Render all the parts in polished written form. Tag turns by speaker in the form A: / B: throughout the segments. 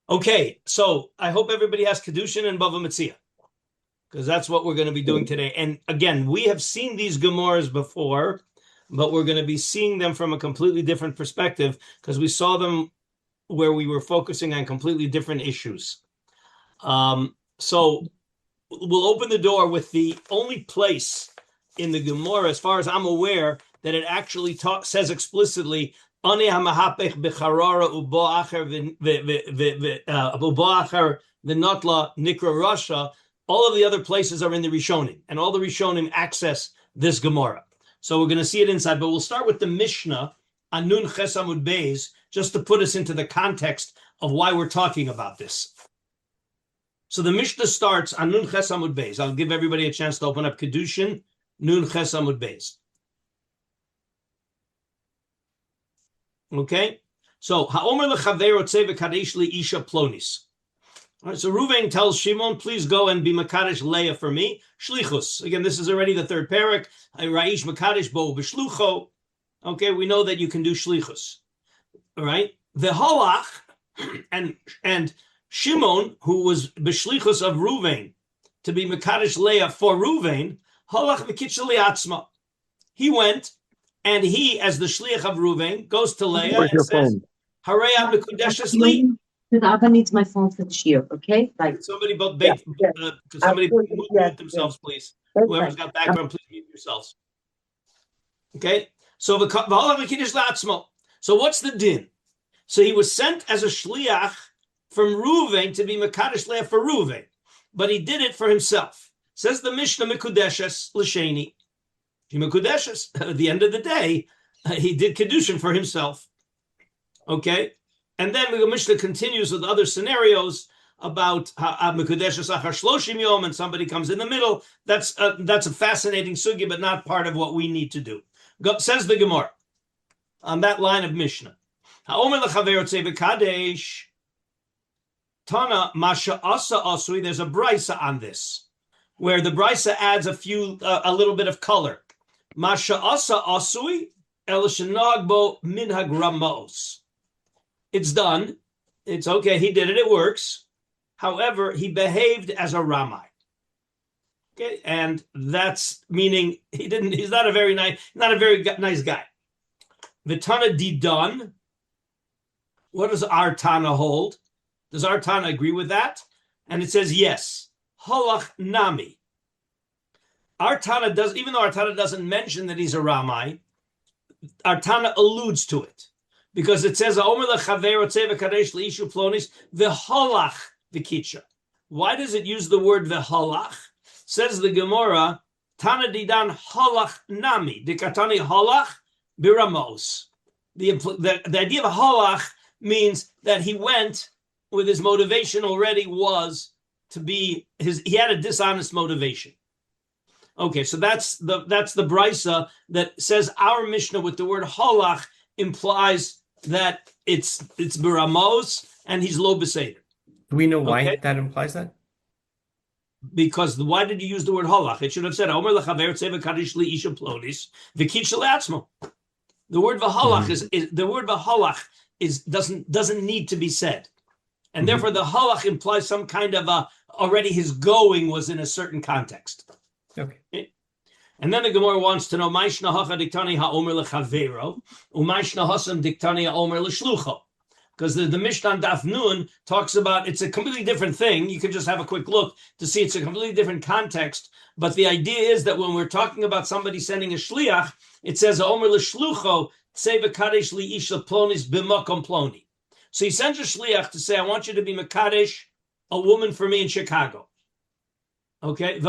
A: Okay, so I hope everybody has Kedushin and Bava Metzia, because that's what we're going to be doing today. And again, we have seen these Gemaras before, but we're going to be seeing them from a completely different perspective, because we saw them where we were focusing on completely different issues. So we'll open the door with the only place in the Gemara, as far as I'm aware, that it actually says explicitly, HaMehapech b'charara ubo acher v'notla nikra rasha. All of the other places are in the Rishonim, and all the Rishonim access this Gemara. So we're going to see it inside, but we'll start with the Mishnah on Nun Ches Amud Beis, just to put us into the context of why we're talking about this. So the Mishnah starts on Nun Ches Amud Beis. I'll give everybody a chance to open up Kedushin, Nun Ches Amud Beis. Okay, so Ha'omer lechaveiro tzei v'kadesh li isha plonis. All right, so Ruvain tells Shimon, please go and be Makadesh Leah for me. Shlichus. Again, this is already the third parak. Raish Makadesh bo b'shlucho. Okay, we know that you can do Shlichus. All right, the Halach and Shimon, who was b'shlichus of Ruvain to be Makadesh Leah for Ruvain, Halach v'kitcha li'atzma. He went. And he, as the shliach of Ruvain, goes to Leah and says, "Harei mekudeshes li."
B: The Abba needs my phone for the shiur, okay?
A: Like somebody mute themselves, please. Whoever's got background, please mute yourselves. Okay. So what's the din? So he was sent as a shliach from Ruvain to be mekadesh Leah for Ruvain, but he did it for himself. Says the Mishnah, mekudeshes l'sheni. At the end of the day, he did Kedushin for himself. Okay? And then the Mishnah continues with other scenarios about Mekudeshes Achar Shloshim Yom, and somebody comes in the middle. That's a fascinating sugi, but not part of what we need to do. Says the Gemara on that line of Mishnah. Ha'omer lechaver tzei v'kadesh Tana Masha Asa Asui. There's a brisa on this, where the brisa adds a little bit of color. Masha asa asui el shenagbo minhag ramos. It's done. It's okay. He did it. It works. However, he behaved as a ramai. Okay, and that's meaning he didn't. He's not a very nice guy. Vitana didan. What does our Tana hold? Does our Tana agree with that? And it says yes. Halach nami. Our Tana does, even though our Tana doesn't mention that he's a Ramai, our Tana alludes to it, because it says v'halach v'kitcha. Why does it use the word v'halach? Says the Gemara, Tana didan halach nami dikatani halach biramos. The idea of halach means that he went with his motivation already was to be he had a dishonest motivation. Okay, so that's the brisa that says our Mishnah with the word halach implies that it's biramos and he's lo beseder.
C: Do we know why that implies that?
A: Because why did you use the word halach? It should have said Omer lechaver tzeva kadish li isha plonis v'kitcha le'atzmo. The word v'halach doesn't need to be said, and therefore the halach implies some kind of already his going was in a certain context. Okay. And then the Gemara wants to know Maishna Hacha Diktani HaOmer Lechavero, Umaishna Hasam Diktani HaOmer Leshlucho. Because the Mishnah on Daf Nun talks about it's a completely different thing. You can just have a quick look to see it's a completely different context. But the idea is that when we're talking about somebody sending a shliach, it says HaOmer Leshlucho Tzei V'kadesh Li Isha Plonis B'makom Ploni. So he sends a shliach to say, I want you to be Mekadesh, a woman for me in Chicago. Okay, and he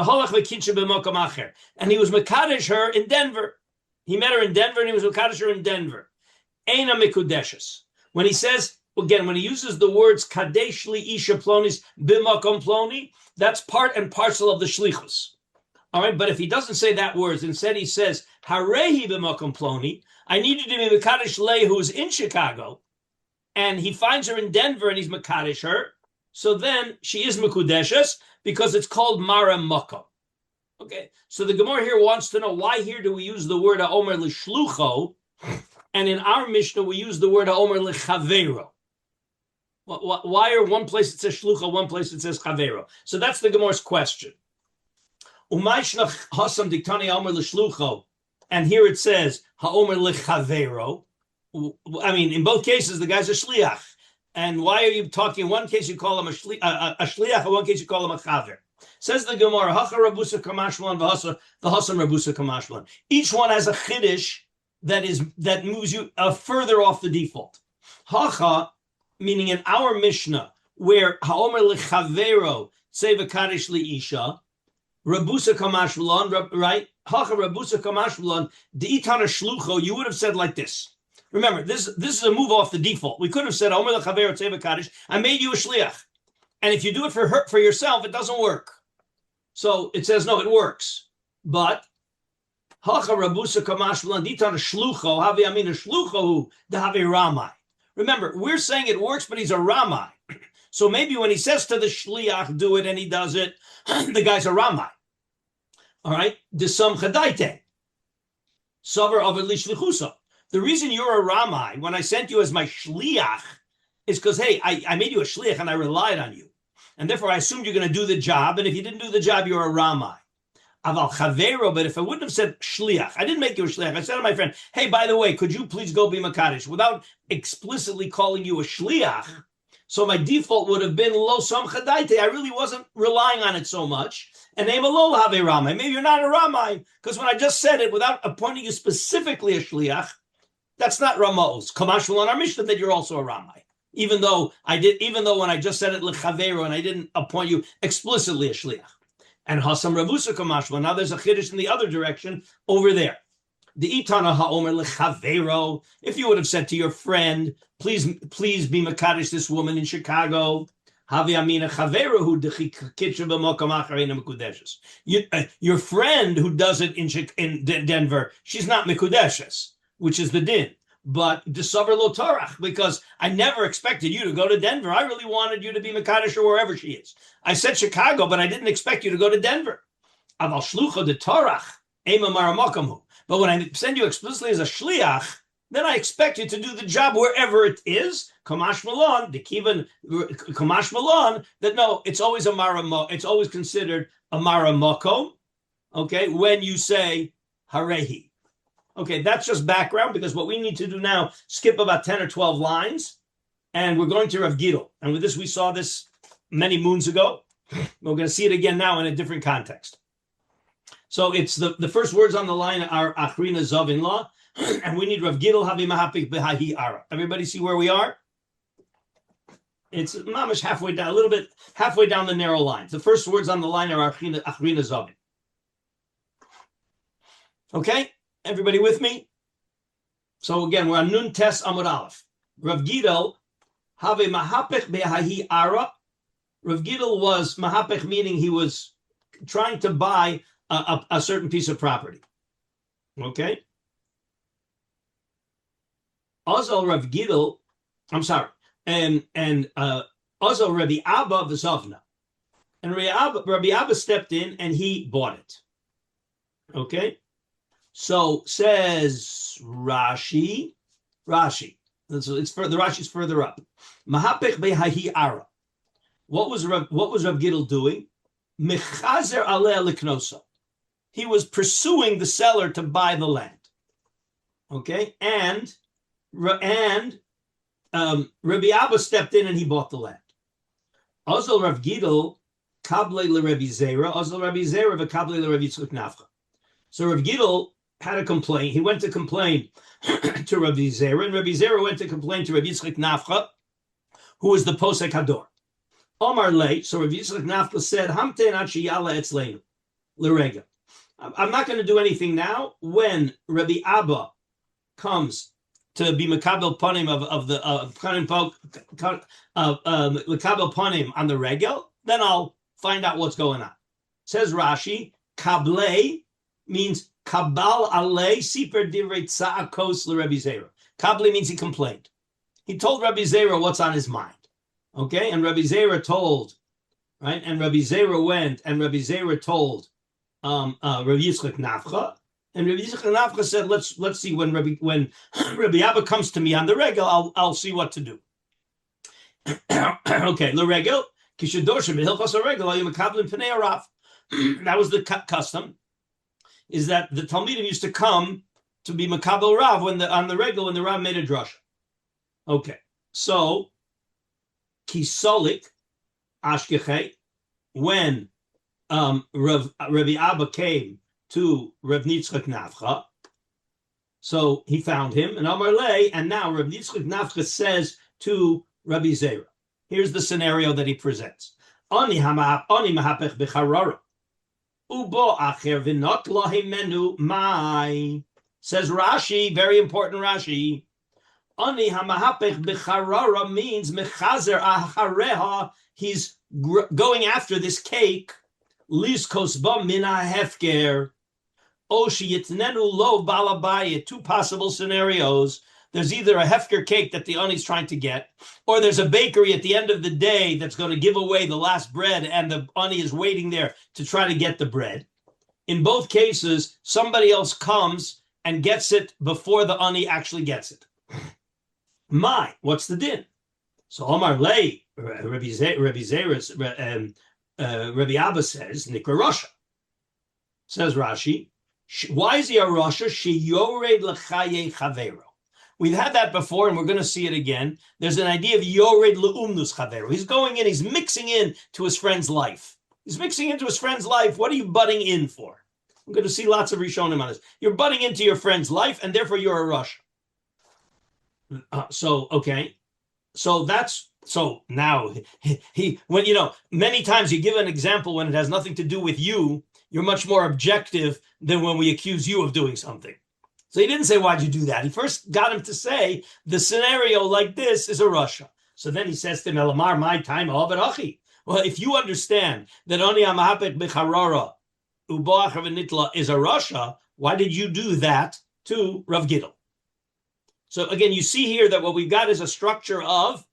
A: was mekadesh her in Denver. He met her in Denver, and he was mekadesh her in Denver. Eina mikudeshes. When he says again, when he uses the words kadesh li isha plonis b'makom ploni, that's part and parcel of the shlichus. All right, but if he doesn't say that words, instead he says harehi b'makom ploni, I need you to be mekadesh Leah, who is in Chicago, and he finds her in Denver, and he's mekadesh her. So then she is mekudeshes, because it's called Mara Makom. Okay, so the Gemara here wants to know why here do we use the word Ha'omer L'shlucho, and in our Mishnah we use the word Ha'omer L'chavero. Why are one place it says shlucha, one place it says chavero? So that's the Gemara's question. And here it says ha'omer lechavero. I mean, in both cases, the guy's a shliach. And why are you talking? In one case, you call him a shliach. In one case, you call him a chaver. Says the Gemara, hacha rabusa kamashlan v'hasam rabusa kamashlan. Each one has a chiddush that moves you further off the default. Hacha, meaning in our Mishnah, where ha'omer lechavero tzeva kadish liisha, rabusa kamashlan, right? Hacha rabusa kamashlan, deitana shlucho. You would have said like this. Remember, this is a move off the default. We could have said, Omer lechavero tzeva kadish, I made you a shliach. And if you do it for yourself, it doesn't work. So it says, no, it works. But, hacha rabusa kamash v'landitana shlucho, havi amina shlucho, dehavi ramai. Remember, we're saying it works, but he's a ramai. So maybe when he says to the shliach, do it, and he does it, the guy's a ramai. All right? Desam chadaite. Savar of lishlichusa. The reason you're a ramai, when I sent you as my shliach, is because, hey, I made you a shliach and I relied on you. And therefore I assumed you're going to do the job. And if you didn't do the job, you're a ramai. Aval chavero, but if I wouldn't have said shliach, I didn't make you a shliach. I said to my friend, hey, by the way, could you please go be makadosh? Without explicitly calling you a shliach. So my default would have been lo sam chadaite. I really wasn't relying on it so much. And name a lo have ramai. Maybe you're not a ramai, because when I just said it without appointing you specifically a shliach, that's not Ramos. Kamashul on our Mishnah that you're also a Ramai. Even though when I just said it lechavero and I didn't appoint you explicitly a shliach. And hasam rabusa kamashul. Now there's a chiddush in the other direction over there. The itana haomer lechavero. If you would have said to your friend, please be makadosh this woman in Chicago. Havi amina chavero hu dechikitcha b'mokam acharina mekudeshes. Your friend who does it in Denver, she's not mekudeshes, which is the din. But desaver lo torach, because I never expected you to go to Denver. I really wanted you to be Mekadosh or wherever she is. I said Chicago, but I didn't expect you to go to Denver. Aval shlucha de torach, ema maramokamu. But when I send you explicitly as a shliach, then I expect you to do the job wherever it is. Kamash malon, the kivan kamash malon, that no, it's always a maramo, it's always considered a maramokom. Okay, when you say harehi. Okay, that's just background, because what we need to do now, skip about 10 or 12 lines, and we're going to Rav Gidel. And with this, we saw this many moons ago. We're going to see it again now in a different context. So it's the first words on the line are Achrina Zav in law, and we need Rav Gidel HaMehapech B'Hahi Ara. Everybody see where we are? It's mamish halfway down, a little bit halfway down the narrow lines. The first words on the line are Achrina Zavin. Okay? Everybody with me? So again, we're on Nun Tes Amud Aleph. Rav Gidel, HaMehapech B'Hahi Ara. Rav Gidel was Mahapech, meaning he was trying to buy a certain piece of property. Okay? Also Rav Gidel, I'm sorry, and also Rabbi Abba V'Zavna. And Rabbi Abba stepped in and he bought it. Okay? So says Rashi. It's further. The Rashi's further up. Mahapech behahi ara. What was Rav Gidel doing? Mechazer aleh liknosa. He was pursuing the seller to buy the land. Okay, and Rabbi Abba stepped in and he bought the land. Also Rav Gidel kable leRabbi Zera. Also Rabbi Zera v'kable leRabbi Yitzchak Nafcha. So Rav Gidel had a complaint. He went to complain to Rabbi Zera, and Rabbi Zera went to complain to Rabbi Yitzchak Nafcha, who was the Posek Hador. Omar late, so Rabbi Yitzchak Nafcha said, Hamten ad sheyala etzleinu, l'rega. I'm not going to do anything now. When Rabbi Abba comes to be Mekabel Panim of the Mekabel Panim on the regel, then I'll find out what's going on. Says Rashi, Kablei means Kabal alei siper divrei tza'akos l'Rebbi Zera. Kabli means he complained. He told Rabbi Zera what's on his mind. Okay, and Rabbi Zera told, right? And Rabbi Zera went, and Rabbi Zera told Rabbi Yitzchak Nafcha, and Rabbi Yitzchak Nafcha said, "Let's see when Rabbi Abba comes to me on the regel, I'll see what to do." Okay, l'regel kishadoshim b'hilchos haregel ayim mekablim pnei harav. That was the custom. Is that the Talmidim used to come to be makabel Rav on the regel when the Rav made a drasha. Okay, so kisolik ashkechei when Rabbi Abba came to Rav Yitzchak Nafcha, so he found him and Amar Lei, and now Rav Yitzchak Nafcha says to Rabbi Zera, here's the scenario that he presents: Ani mahapech b'charara. Ubo acher v'not lahimenu mai. Says Rashi, very important Rashi. Ani hamahapech b'charara means mechazer achareha. He's going after this cake. Liskos ba min ha'hefker. O sheyitnenu lo balabayit. Two possible scenarios. There's either a hefker cake that the ani's trying to get, or there's a bakery at the end of the day that's going to give away the last bread, and the ani is waiting there to try to get the bread. In both cases, somebody else comes and gets it before the ani actually gets it. What's the din? So Omar Lei, Rabbi Abba says, Nikra Rasha. Says Rashi, why is he a Rasha? Sheyored l'chaye chavero. We've had that before, and we're going to see it again. There's an idea of yored le'umnus chavero. He's going in, he's mixing in to his friend's life. He's mixing into his friend's life. What are you butting in for? I'm going to see lots of Rishonim on this. You're butting into your friend's life, and therefore you're a Rosh. So now when many times you give an example when it has nothing to do with you, you're much more objective than when we accuse you of doing something. So he didn't say, why'd you do that? He first got him to say, the scenario like this is a Rasha. So then he says to him, Elamar, my time, Achi. Well, if you understand that Oni HaMehapech B'charara Uboach Nitla is a Rasha, why did you do that to Rav Gidl? So again, you see here that what we've got is a structure of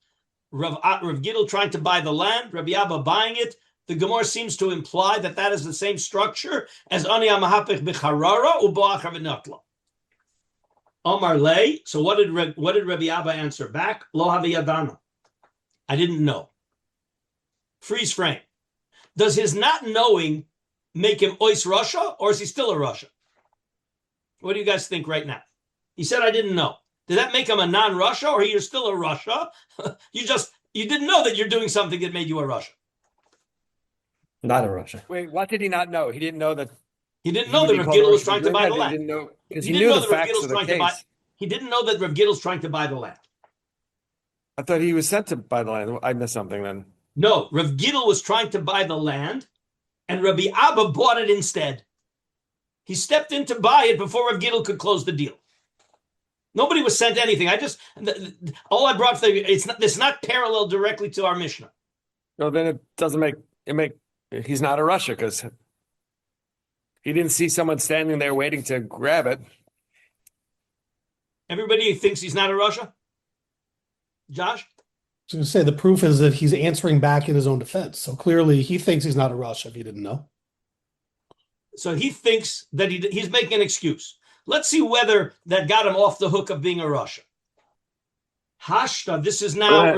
A: Rav Gidl trying to buy the land, Rabbi Abba buying it. The Gemara seems to imply that that is the same structure as Ani HaMehapech B'charara Uboach Nitla. Omar Lei. So what did Rabbi Abba answer back? Lo haviyadana. I didn't know. Freeze frame. Does his not knowing make him ois Rasha, or is he still a Rasha? What do you guys think right now? He said, I didn't know. Did that make him a non-Rasha, or you're still a Rasha? You didn't know that you're doing something that made you a Rasha.
C: Not a Rasha.
D: Wait, what did he not know? He didn't know that.
A: He didn't know that Rav Gidl was trying to buy the land.
D: He didn't know because
A: he
D: knew
A: know
D: the facts of the case.
A: He didn't know that Rav Gidl's trying to buy the land.
D: I thought he was sent to buy the land. I missed something then.
A: No, Rav Gidl was trying to buy the land, and Rabbi Abba bought it instead. He stepped in to buy it before Rav Gidl could close the deal. Nobody was sent anything. All I brought for you, it's not parallel directly to our Mishnah.
D: No, then it doesn't make. He's not a Rasha because he didn't see someone standing there waiting to grab it.
A: Everybody thinks he's not a Rasha? Josh?
E: I was going to say the proof is that he's answering back in his own defense. So clearly he thinks he's not a Rasha if he didn't know.
A: So he thinks that he's making an excuse. Let's see whether that got him off the hook of being a Rasha. Hashta, this is now...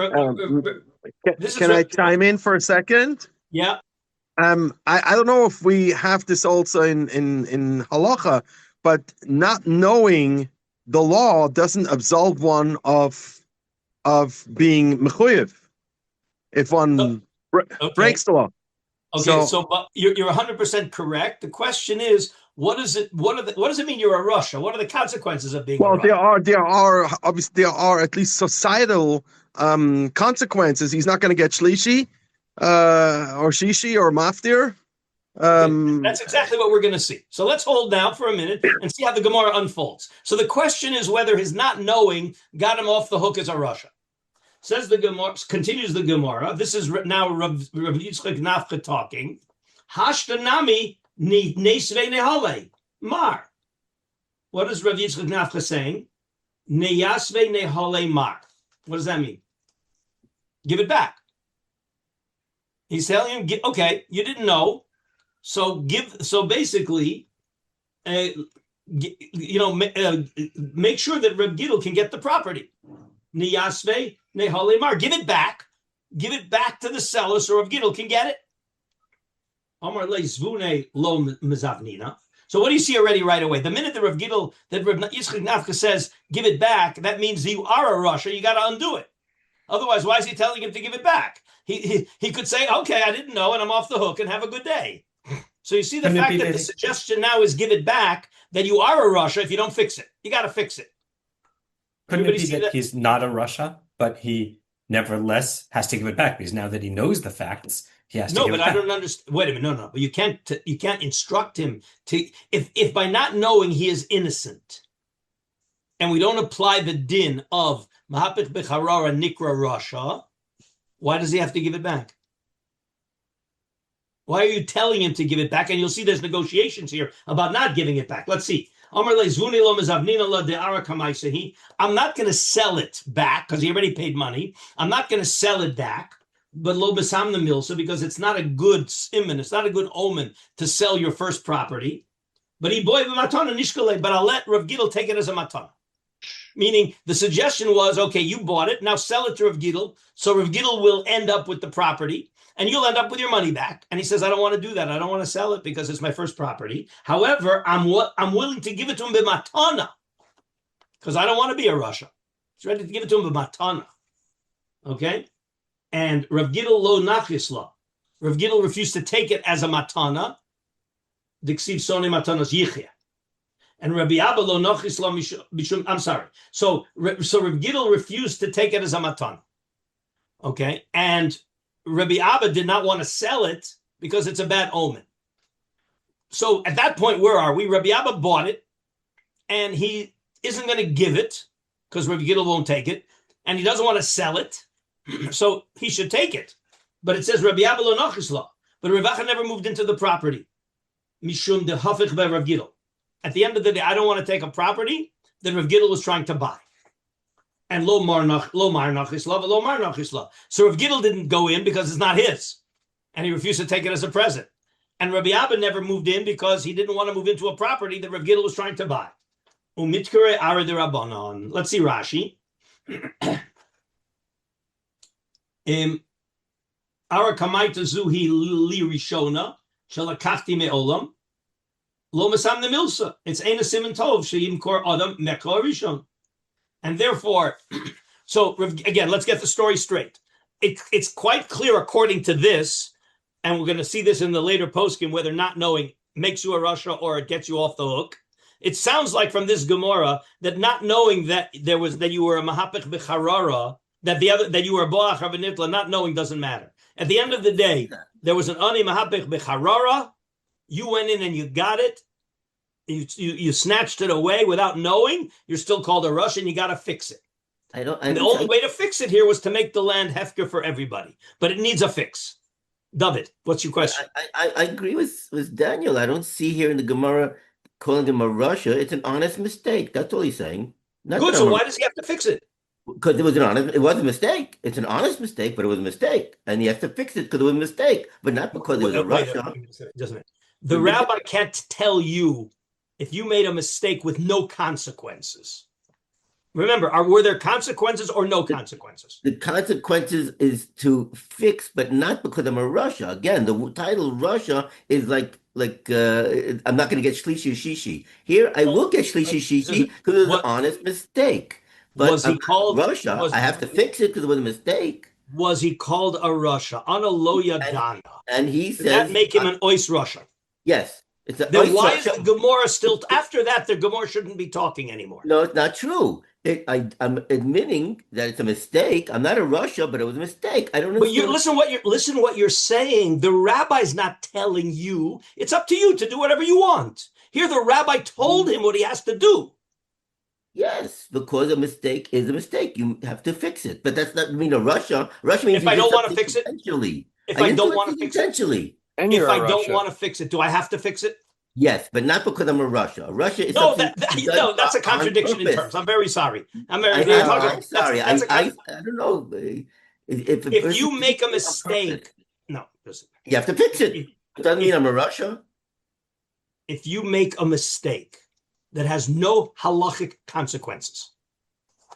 F: Can I chime in for a second?
A: Yeah.
F: I don't know if we have this also in halacha, but not knowing the law doesn't absolve one of being mechuyev if one breaks the law.
A: Okay, so but you're 100% correct. The question is, what does it mean you're a Rasha? What are the consequences of being a Rasha?
F: There are at least societal consequences. He's not going to get shlishi or shishi or maftir.
A: That's exactly what we're going to see. So let's hold now for a minute and see how the Gemara unfolds. So the question is whether his not knowing got him off the hook as a Rasha. Says the Gemara, continues the Gemara. This is now Rav Yitzchak Nafcha talking. Hashtanami neisve nehale mar. What is Rav Yitzchak Nafcha saying? Neyasve nehale mar. What does that mean? Give it back. He's telling him, okay, you didn't know. So basically, make sure that Reb Gidl can get the property. Niyasve nehalemar, give it back give it back to the seller so Rav Gidl can get it. Amar le zvune lo mezavnina. So what do you see already right away? The minute that Rav Gidl, that Rav Yitzchak Nafka says, give it back, that means you are a Russia, you got to undo it. Otherwise, why is he telling him to give it back? He could say, okay, I didn't know, and I'm off the hook, and have a good day. So you see the fact that the suggestion now is give it back, that you are a Russia if you don't fix it. You got to fix it.
C: Couldn't it be that he's not a Russia, but he nevertheless has to give it back because now that he knows the facts, he has to give it back? No, but
A: I don't understand. Wait a minute. No. But you can't instruct him to, if by not knowing he is innocent, and we don't apply the din of HaMehapech b'charara nikra Russia, why does he have to give it back? Why are you telling him to give it back? And you'll see there's negotiations here about not giving it back. Let's see. I'm not going to sell it back because he already paid money. I'm not going to sell it back, but lo besam the milsa, because it's not a good siman, it's not a good omen to sell your first property. But he boy matana nishkale, but I'll let Rav Gidl take it as a matana. Meaning the suggestion was, okay, you bought it, now sell it to Rav Gidl, so Rav Gidl will end up with the property, and you'll end up with your money back. And he says, I don't want to do that. I don't want to sell it because it's my first property. However, I'm willing to give it to him b'matana because I don't want to be a Russia. He's ready to give it to him b'matana. Okay? And Rav Gidl lo nachisla. Rav Gidl refused to take it as a matana. Diksiv sone matanas yichya. And Rabbi Abba lo nachisla mishum. I'm sorry. So Rav Gidl refused to take it as a matana. Okay? And Rabbi Abba did not want to sell it because it's a bad omen. So at that point, where are we? Rabbi Abba bought it, and he isn't going to give it because Rabbi Gidl won't take it, and he doesn't want to sell it, so he should take it. But it says Rabbi Abba lo nachisla. But Rav Acha never moved into the property. Mishum de hafich be Rav Gidl. At the end of the day, I don't want to take a property that Rav Gidl was trying to buy. And lo mar nachisla. So Rav Gidl didn't go in because it's not his, and he refused to take it as a present. And Rabbi Abba never moved in because he didn't want to move into a property that Rav Gidl was trying to buy. Umitkare ara de Rabbanon. Let's see Rashi. Ara kamaita zuhi li rishona shalakachti me'olam lo masam nemilsa. It's ein a siman tov sheyimkor adam mekor rishon. And therefore, so again, let's get the story straight. It's quite clear according to this, and we're going to see this in the later poskim, whether not knowing makes you a Russia or it gets you off the hook. It sounds like from this Gemara that not knowing that that you were a Mahapech b'charara, that you were a Boach Rabbanitla, not knowing doesn't matter. At the end of the day, there was an Ani Mahapech b'charara. You went in and you got it. You snatched it away without knowing. You're still called a Russian. You got to fix it. The only way to fix it here was to make the land hefker for everybody, but it needs a fix. David, what's your question?
G: I agree with Daniel. I don't see here in the Gemara calling him a Russia. It's an honest mistake. That's all he's saying.
A: Good. So why does he have to fix it?
G: Because it was a mistake. It's an honest mistake, but it was a mistake, and he has to fix it because it was a mistake, but not because it was a Russia.
A: The rabbi can't tell you if you made a mistake with no consequences. Remember, were there consequences or no consequences?
G: The consequences is to fix, but not because I'm a Russia. Again, the title Russia is like I'm not going to get shlishi shishi. Here, I will get shlishi shishi because it was an honest mistake. But
A: was he called
G: Russia? I have to fix it because it was a mistake.
A: Was he called a Russia? Ana lo yadana.
G: And he says,
A: that make him an ois Russia?
G: Yes.
A: Then why is the Gemara still? After that, the Gemara shouldn't be talking anymore.
G: No, it's not true. I'm admitting that it's a mistake. I'm not a Russia, but it was a mistake. I don't know.
A: But you listen what you're saying. The rabbi's not telling you. It's up to you to do whatever you want. Here, the rabbi told him what he has to do.
G: Yes, because a mistake is a mistake. You have to fix it. But that's not mean a Russia. Russia means
A: if I don't want to fix it. If I don't want to fix it. If I don't want to fix it, do I have to fix it?
G: Yes, but not because I'm a Russia. Russia is
A: that's a contradiction in terms. I'm very sorry. I'm
G: sorry. I don't know.
A: If you make a mistake, no, listen.
G: You have to fix it. It doesn't mean I'm a Russia.
A: If you make a mistake that has no halachic consequences,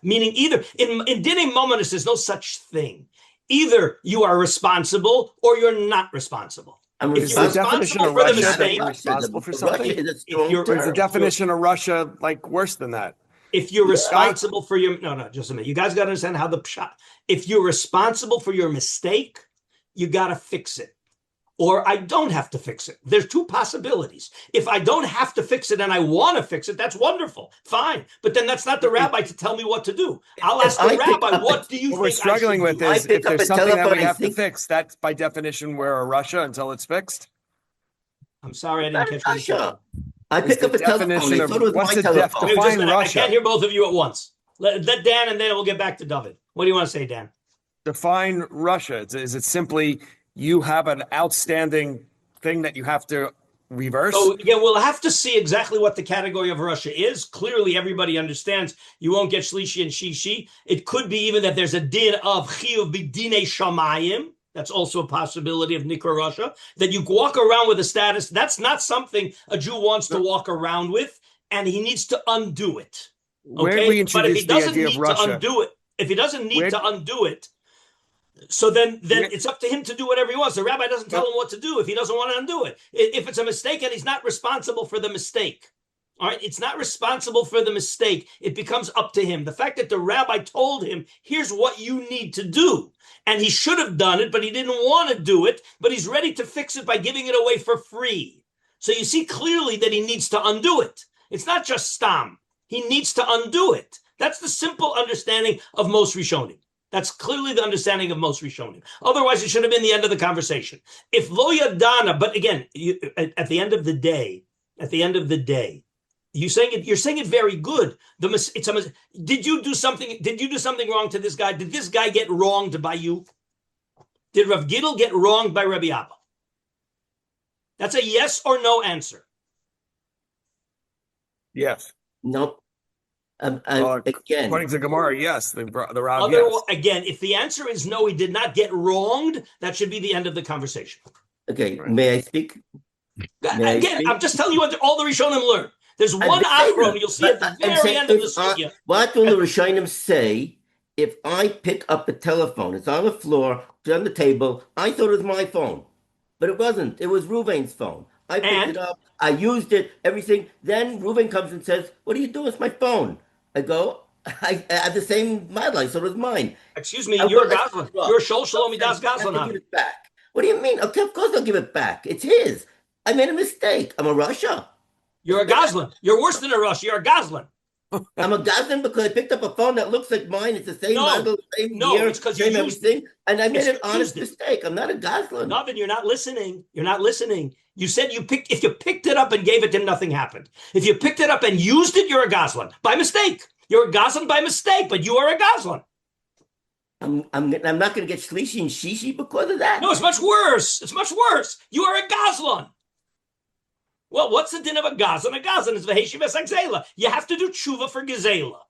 A: meaning either in Dinei Mominus, there's no such thing. Either you are responsible or you're not responsible.
G: I'm
A: If
D: Is
A: you're
D: the definition
A: responsible
D: of
A: for the
D: Russia that
A: mistake,
D: you're responsible for
G: Russia
D: something?
G: is a
A: If
G: strong
A: you're-
D: Or is the
G: term.
D: definition of Russia like worse than that?
A: if you're responsible for your no, just a minute. You guys got to understand how the pshat. If you're responsible for your mistake, you got to fix it. Or I don't have to fix it. There's two possibilities. If I don't have to fix it and I want to fix it, that's wonderful. Fine. But then that's not the rabbi to tell me what to do. I'll ask the rabbi, what do you
D: What
A: think
D: we're struggling
A: I should
D: with
A: do?
D: is
G: I pick
D: if
G: up
D: there's
G: a
D: something that
G: telephone
D: we
G: and
D: have to
G: think-
D: fix, that's by definition we're a Russia until it's fixed.
A: I'm sorry, I didn't catch what you said.
G: Russia. I
D: Is
G: pick
D: the
G: up a telephone.
D: definition
G: I
D: of-
G: thought it was
D: what's
G: my
D: the
G: telephone.
A: Wait, just a
D: define
A: minute. I
D: Russia?
A: can't hear both of you at once. Let Dan and then we'll get back to David. What do you want to say, Dan?
D: Define Russia. Is it simply you have an outstanding thing that you have to reverse?
A: So again, we'll have to see exactly what the category of Russia is. Clearly, everybody understands you won't get shlishi and shishi. It could be even that there's a din of chiyuv b'dinei shamayim. That's also a possibility of Nikra Russia. That you walk around with a status. That's not something a Jew wants to walk around with, and he needs to undo it.
D: Where
A: Okay?
D: did we
A: But if
D: introduce
A: he
D: the
A: doesn't
D: idea
A: need
D: of Russia?
A: to undo it, if he doesn't need
D: Where-
A: to undo it, so then
D: Where-
A: it's up to him to do whatever he wants. The rabbi doesn't tell him what to do if he doesn't want to undo it. If it's a mistake and he's not responsible for the mistake, all right, it's not responsible for the mistake. It becomes up to him. The fact that the rabbi told him, here's what you need to do, and he should have done it, but he didn't want to do it, but he's ready to fix it by giving it away for free. So you see clearly that he needs to undo it. It's not just stam. He needs to undo it. That's the simple understanding of most Rishonim. That's clearly the understanding of most Rishonim. Otherwise, it should have been the end of the conversation. If lo yadana, but again, at the end of the day, you're saying it very good. Did you do something wrong to this guy? Did this guy get wronged by you? Did Rav Gidl get wronged by Rabbi Abba? That's a yes or no answer.
D: Yes.
G: Nope. Again,
D: According to Gemara, yes. The Rav, yes.
A: Again, if the answer is no, he did not get wronged, that should be the end of the conversation.
G: okay. May I speak?
A: Again, I'm just telling you what all the Rishonim learn. There's one achron you'll see at the very end of the sugya.
G: What will the Rishonim say if I pick up a telephone? It's on the floor, it's on the table. I thought it was my phone, but it wasn't. It was Ruvain's phone. I picked it up. I used it. Everything. Then Ruvain comes and says, "What are you doing with my phone?" I go, "I had the same model. So it was mine."
A: Excuse me, you're a Goslin. You're a Shol Shalomi Das Goslin.
G: Give it back. What do you mean? Okay, of course I'll give it back. It's his. I made a mistake. I'm a Russia.
A: You're a Goslin. You're worse than a Rush. You're a Goslin.
G: I'm a Goslin because I picked up a phone that looks like mine. It's the same model, same year,
A: it's because you
G: same
A: used
G: everything. And I made an
A: You
G: honest
A: used it.
G: mistake. I'm not a Goslin.
A: Navin, you're not listening. You're not listening. You said if you picked it up and gave it to him, nothing happened. If you picked it up and used it, you're a Goslin. By mistake. You're a Goslin by mistake, but you are a Goslin.
G: I'm not going to get shlishi and shishi because of that.
A: No, it's much worse. It's much worse. You are a Goslin. Well, what's the din of a Goslin? A Goslin is v'heshiv esagzela. You have to do tshuva for gezela.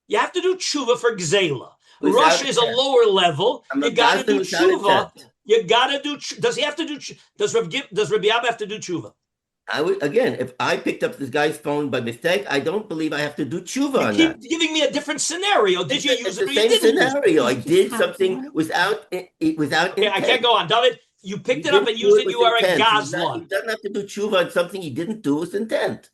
A: You have to do tshuva for gezela. Russia is a lower level. You got to do tshuva. You got to do. Does he have to do? Does Rabbi Abba have to do tshuva?
G: Again, if I picked up this guy's phone by mistake, I don't believe I have to do tshuva on
A: You
G: that.
A: keep giving me a different scenario. Did you use
G: It's
A: it
G: the
A: or you
G: same
A: didn't use it?
G: scenario. I did something without
A: Okay,
G: intent.
A: I can't go on. David, you picked it up and used it. You are a
G: He
A: Goslin.
G: doesn't have to do tshuva on something he didn't do with intent.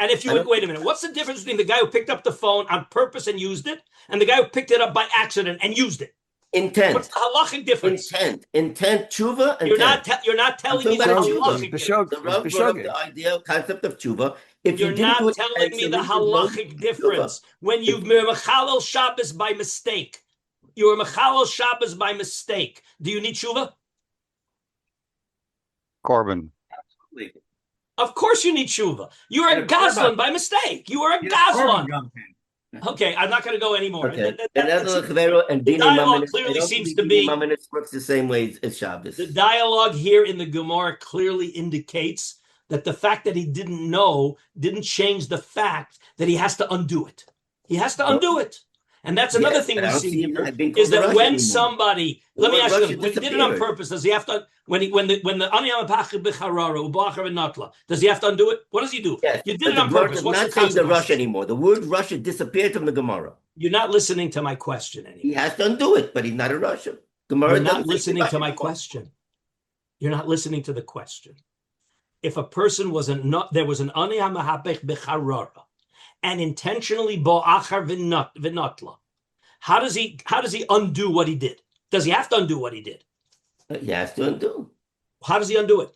A: And if you would wait a minute, what's the difference between the guy who picked up the phone on purpose and used it, and the guy who picked it up by accident and used it?
G: Intent.
A: What's the halachic difference?
G: Intent, tshuva, and
A: You're not telling me the halachic difference.
G: The Rav brought up the idea, concept of tshuva. If
A: You're
G: you didn't
A: not
G: do it
A: telling me the
G: intentionally,
A: halachic difference. When you mechalel Shabbos by mistake, you were mechalel Shabbos by mistake. Do you need tshuva?
H: Corbin.
G: Absolutely.
A: Of course you need tshuva. You are a Goslin by mistake. You are a Goslin. Okay, I'm not going to go anymore.
G: Okay.
A: The dialogue clearly seems to be
G: works the same way as Shabbos.
A: the dialogue here in the Gemara clearly indicates that the fact that he didn't know didn't change the fact that he has to undo it. He has to undo it. And that's another thing we see here is that when somebody, let me ask you, when he did it on purpose, does he have to, when the HaMehapech b'charara u'bachar v'natla, does he have to undo it? What does he do?
G: Yes,
A: You did it
G: but
A: on
G: the word
A: purpose.
G: is
A: What's the
G: not saying the
A: consequence?
G: Russia anymore. The word Russia disappeared from the Gemara.
A: You're not listening to my question anymore.
G: He has to undo it, but he's not a Russian. Gemara
A: You're not
G: doesn't say
A: listening to
G: Russia.
A: my question. You're not listening to the question. If a person was there was an ani HaMehapech b'charara and intentionally bo'achar v'notla, how does he undo what he did? Does he have to undo what he did?
G: He has to undo.
A: How does he undo it?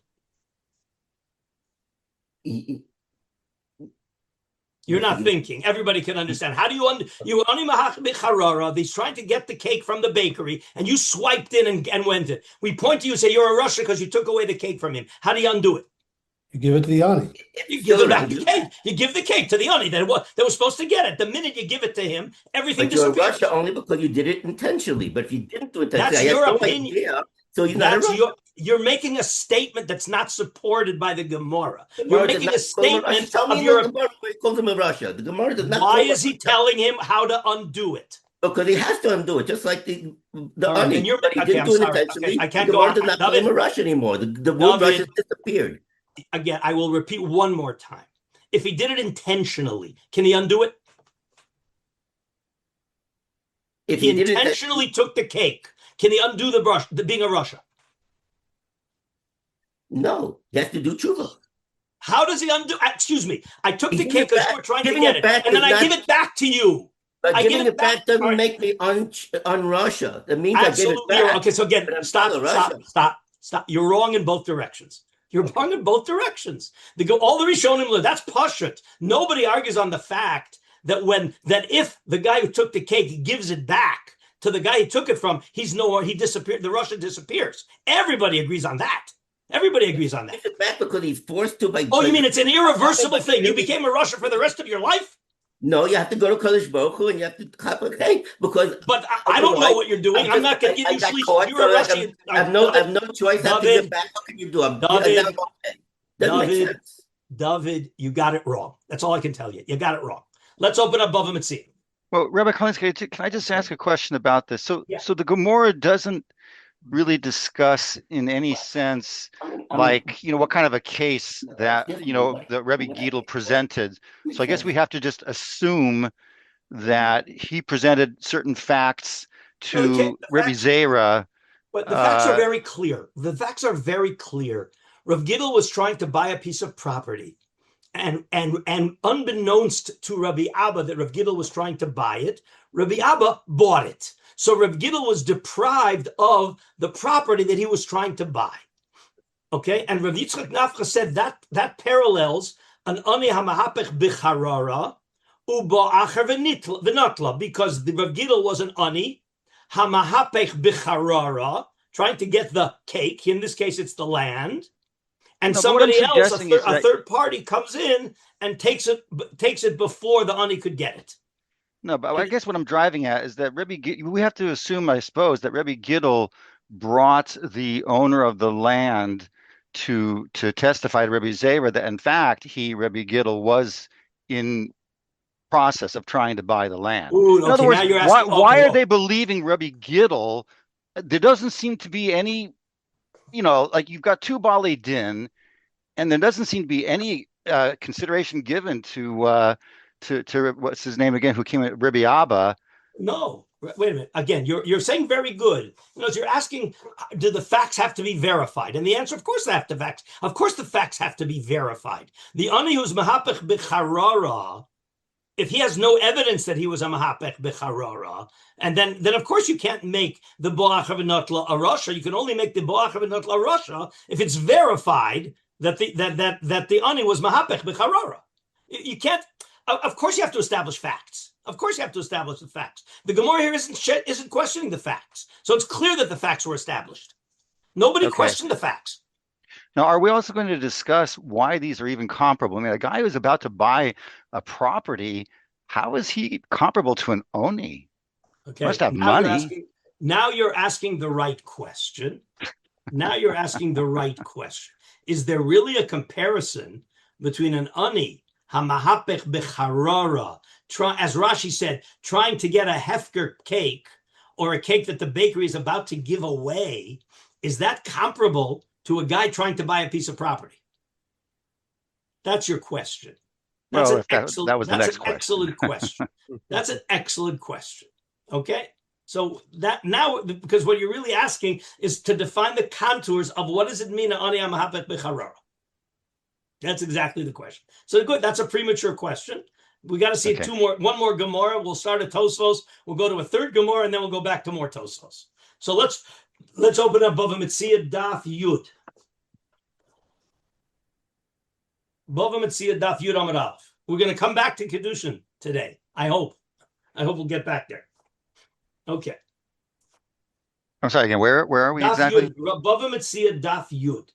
A: You're not thinking. Everybody can understand. How do you undo? You ani mahach b'charara. He's trying to get the cake from the bakery, and you swiped in and went in. We point to you and say you're a Russian because you took away the cake from him. How do you undo it?
E: You give it to the ani.
A: You give it back the cake. You give the cake to the ani that was supposed to get it. The minute you give it to him, everything disappears.
G: You're a Russia only because you did it intentionally. But if you didn't do it intentionally,
A: that's your opinion.
G: So you're not a Russia.
A: You're making a statement that's not supported by the Gemara. You're making a statement of your.
G: Gemara calls him a Russia. The Gemara does not.
A: Why is he telling him how to undo it?
G: Because he has to undo it, just like the
A: ani.
G: He didn't do it intentionally.
A: I can't
G: the
A: go
G: Gemara does not call him a Russia anymore. The word Russia disappeared.
A: Again, I will repeat one more time. If he did it intentionally, can he undo it? If he intentionally took the cake, can he undo the being a Russia?
G: No, he has to do tshuva.
A: How does he undo? Excuse me. I took the cake because you were trying to get it, and then I give it back to you.
G: But giving it back doesn't make me on Russia. That means
A: absolutely.
G: I give it back.
A: Okay, so again, stop. You're wrong in both directions. You're wrong in both directions. All the Rishonim, that's pashut. Nobody argues on the fact that if the guy who took the cake gives it back to the guy he took it from, he disappeared. The Russian disappears. Everybody agrees on that. Everybody agrees on that.
G: Give it back because he's forced to.
A: You mean it's an irreversible thing? You became a Russian for the rest of your life?
G: No, you have to go to Kodesh Baruch Hu and you have to clap a cake because.
A: But I don't know what you're doing. I'm not going to give you shliach. You're a Russian.
G: I have no choice. I have to give back. How can you do?
A: David, you got it wrong. That's all I can tell you. You got it wrong. Let's open up Bava Metzia.
H: Well, Rabbi Karlinsky, can I just ask a question about this? So the Gemara doesn't really discuss in any sense, like, what kind of a case that, that Rabbi Gidl presented. So I guess we have to just assume that he presented certain facts to Rabbi Zera.
A: But the facts are very clear. The facts are very clear. Rav Gidl was trying to buy a piece of property. And unbeknownst to Rabbi Abba that Rav Gidl was trying to buy it, Rabbi Abba bought it. So Rav Gidl was deprived of the property that he was trying to buy. Okay, and Rav Yitzchak Nafcha said that parallels an ani HaMehapech b'charara u'ba'achar v'notla, because the Rav Gidl was an ani HaMehapech b'charara, trying to get the cake. In this case, it's the land. And somebody else, a third party, comes in and takes it before the ani could get it.
H: No, but I guess what I'm driving at is that we have to assume, I suppose, that Rabbi Gidl brought the owner of the land to testify to Rabbi Zera that, in fact, Rabbi Gidl was in process of trying to buy the land.
A: Ooh,
H: in other words, why are they believing Rabbi Gidl? There doesn't seem to be any, like you've got two Baalei Din, and there doesn't seem to be any consideration given to what's his name again, who came at Rabbi Abba.
A: No, wait a minute. Again, you're saying very good. You're asking, do the facts have to be verified? And the answer, of course, Of course, the facts have to be verified. The ani who's Mehapech b'charara, if he has no evidence that he was a Mehapech b'charara, and then of course you can't make the bo'achar v'notla a Russia. You can only make the bo'achar v'notla a Russia if it's verified that the ani was Mehapech b'charara. You can't. Of course, you have to establish facts. Of course, you have to establish the facts. The Gemara here isn't questioning the facts, so it's clear that the facts were established. Nobody questioned the facts.
H: Now, are we also going to discuss why these are even comparable? I mean, a guy who's about to buy a property, how is he comparable to an oni?
A: Okay,
H: must have money.
A: Now you're asking the right question. Is there really a comparison between an ani HaMehapech b'charara, as Rashi said, trying to get a hefker cake or a cake that the bakery is about to give away? Is that comparable to a guy trying to buy a piece of property? That's your question. That's an excellent question. That's an excellent question. Okay? So that now, because what you're really asking is to define the contours of what does it mean ani HaMehapech b'charara. That's exactly the question. So good, that's a premature question. We got to see one more Gemara. We'll start at Tosfos. We'll go to a third Gemara, and then we'll go back to more Tosfos. So let's open up Bava Metzia Daf Yud. Bava Metzia Daf Yud Amud Aleph. We're going to come back to Kedushin today. I hope we'll get back there. Okay.
H: I'm sorry again. Where are we
A: Daf
H: exactly?
A: Yud, Bava Metzia Daf Yud.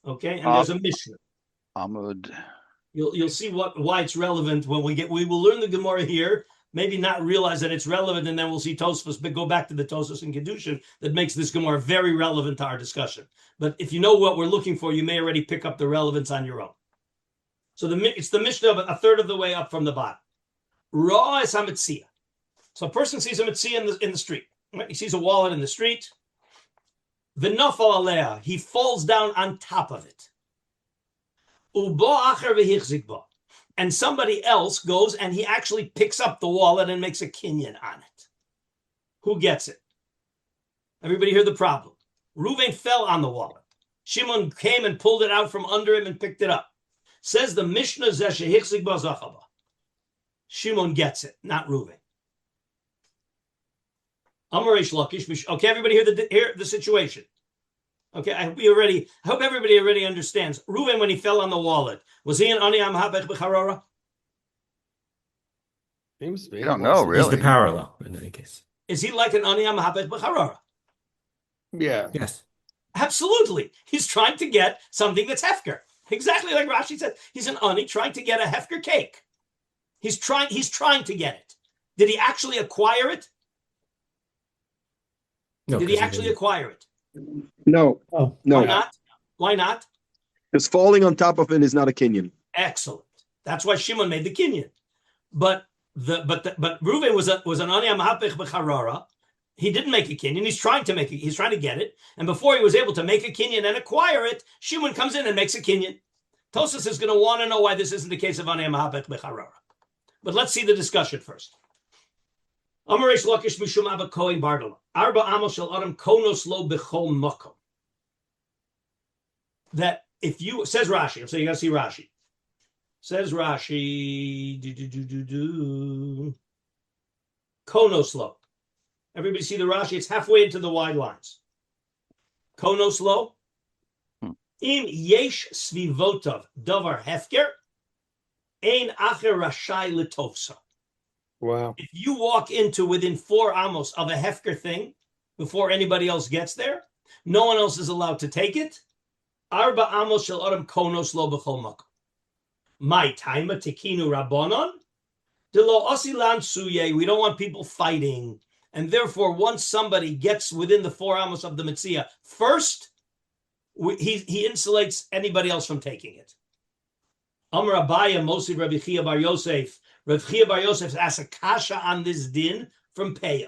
A: Okay, and there's a Mishnah.
H: Amud.
A: You'll see why it's relevant when we will learn the Gemara here. Maybe not realize that it's relevant, and then we'll see Tosfos, but go back to the Tosfos and Kedushin that makes this Gemara very relevant to our discussion. But if you know what we're looking for, you may already pick up the relevance on your own. So it's the Mishnah a third of the way up from the bottom. Ra is HaMetzia. So a person sees a Metzia in the street. Right? He sees a wallet in the street. V'nafal alea. He falls down on top of it. And somebody else goes and he actually picks up the wallet and makes a kinyan on it. Who gets it? Everybody hear the problem. Reuven fell on the wallet. Shimon came and pulled it out from under him and picked it up. Says the Mishnah, Shimon gets it, not Reuven. Okay, everybody hear the situation. Okay, I hope everybody already understands. Reuven, when he fell on the wallet, was he an ani HaMehapech b'charara?
D: We
H: don't know, really.
C: He's the parallel in any case.
A: Is he like an ani HaMehapech b'charara?
D: Yeah.
C: Yes.
A: Absolutely. He's trying to get something that's hefker. Exactly like Rashi said. He's an ani trying to get a hefker cake. He's trying to get it. Did he actually acquire it?
C: No,
A: Did he actually acquire it?
F: No.
E: Oh,
F: no.
A: Why not? Why not?
F: Because falling on top of it is not a kinyan.
A: Excellent. That's why Shimon made the kinyan. But Reuven was an ani HaMehapech b'charara. He didn't make a kinyan. He's trying to get it. And before he was able to make a kinyan and acquire it, Shimon comes in and makes a kinyan. Tosas is going to want to know why this isn't the case of ani HaMehapech b'charara. But let's see the discussion first. Amaresh Lakish Mishum Abba Kohen Bardala. Arba Amos Shel Adam Konos Lo Bechol Mokom. That if you, says Rashi, so you got to see Rashi. Says Rashi, Konos Lo. Everybody see the Rashi? It's halfway into the wide lines. Konos Lo. Im Yesh Svivotov Davar Hefker. Ein Acher Rashai Litovsa.
D: Wow.
A: If you walk into within 4 amos of a hefker thing before anybody else gets there, no one else is allowed to take it. Arba amos shel adam konos lo b'chol makom. My time tikinu rabbanon de lo osilan suye. We don't want people fighting, and therefore, once somebody gets within the 4 amos of the Metzia first, he insulates anybody else from taking it. Amar Abaya Mosi Rabbi Chia Bar Yosef. Rav Chia Bar Yosef asks a kasha on this din from Peah.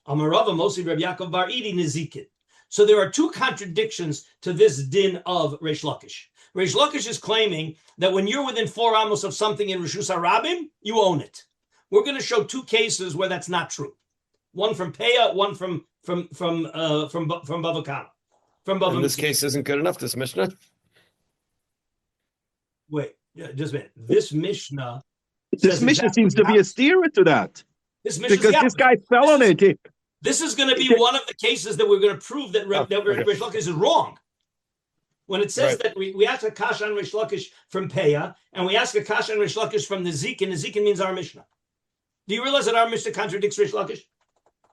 A: Amarava Mosi Rabbi Yaakov Bar Idi Nezikin. So there are 2 contradictions to this din of Reish Lakish. Reish Lakish is claiming that when you're within 4 amos of something in Rishus HaRabim, you own it. We're going to show 2 cases where that's not true. One from Peah, one from Bava Kama. From Bava.
D: And this case isn't good enough. This Mishnah.
A: Wait, just a minute. This Mishnah.
F: This Mishnah seems to be a steer to that. Because this guy fell on it.
A: This is going to be one of the cases that we're going to prove that Reish Lakish is wrong. When it says that we ask a kasha on Reish Lakish from Peah, and we ask a kasha on Reish Lakish from Nezikin, Nezikin means our Mishnah. Do you realize that our Mishnah contradicts Reish Lakish?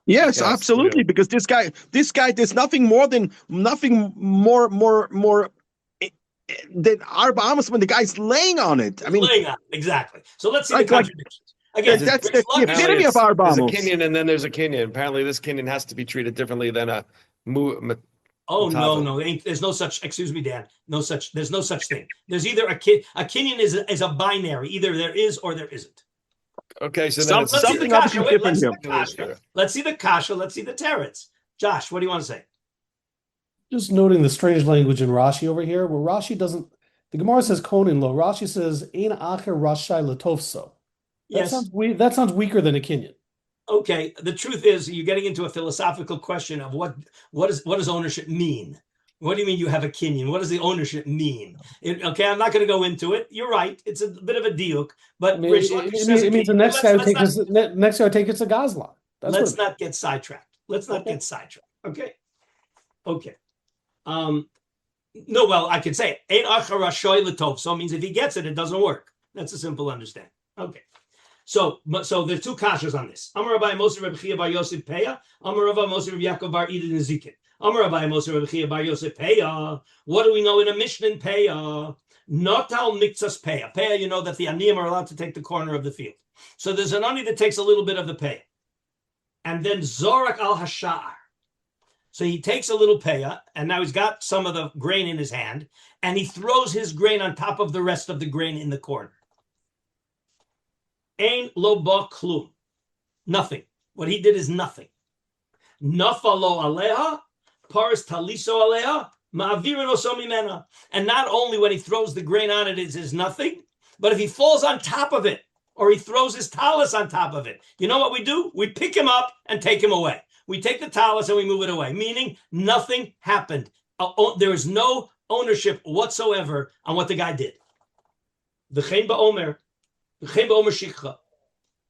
F: Yes, absolutely. Because this guy, there's nothing more than than Arba Amos when the guy's laying on it. I mean,
A: laying on it, exactly. So let's see the contradictions. Again,
F: that's the epitome of Arba Amos.
D: There's a kinyan and then there's a kinyan. Apparently, this kinyan has to be treated differently than a
A: Oh no, there's no such. Excuse me, Dan. There's no such thing. There's either a kinyan is a binary. Either there is or there isn't.
D: Okay, so
F: something obviously different here.
A: Let's see the kasha. Let's see the teretz. Josh, what do you want to say?
E: Just noting the strange language in Rashi over here, where Rashi doesn't. The Gemara says konin lo. Rashi says ein acher rashai latofso. That sounds weaker than a kinyan.
A: Okay, the truth is you're getting into a philosophical question of what does ownership mean? What do you mean you have a kinyan? What does the ownership mean? Okay, I'm not going to go into it. You're right. It's a bit of a diuk, but
E: it means the next guy would take us. Next guy would take us to Gazlan.
A: Let's not get sidetracked. Let's not get sidetracked. Okay. No, well, I could say it. So it means if he gets it, it doesn't work. That's a simple understanding. Okay. So there's two kashas on this. Amar Rabbi Moshe Rabbi Chia bar Yosef Peah. Amar Rabbi Moshe Rabbi Yaakov bar Eden Nezikin. Amar Rabbi Moshe Rabbi Chia bar Yosef Peah. What do we know in a Mishnah in Peah? Not al mikzas Peah. Peah, you know that the aniyim are allowed to take the corner of the field. So there's an ani that takes a little bit of the Peah. And then Zorak al Hasha'ar. So he takes a little Peah, and now he's got some of the grain in his hand, and he throws his grain on top of the rest of the grain in the corner. Ein lo ba klum. Nothing. What he did is nothing. Nafalo aleha, paris taliso aleha, ma'avirin oso mimena. And not only when he throws the grain on it, it is nothing, but if he falls on top of it, or he throws his talus on top of it, you know what we do? We pick him up and take him away. We take the talus and we move it away, meaning nothing happened. There is no ownership whatsoever on what the guy did. V'chein ba'omer.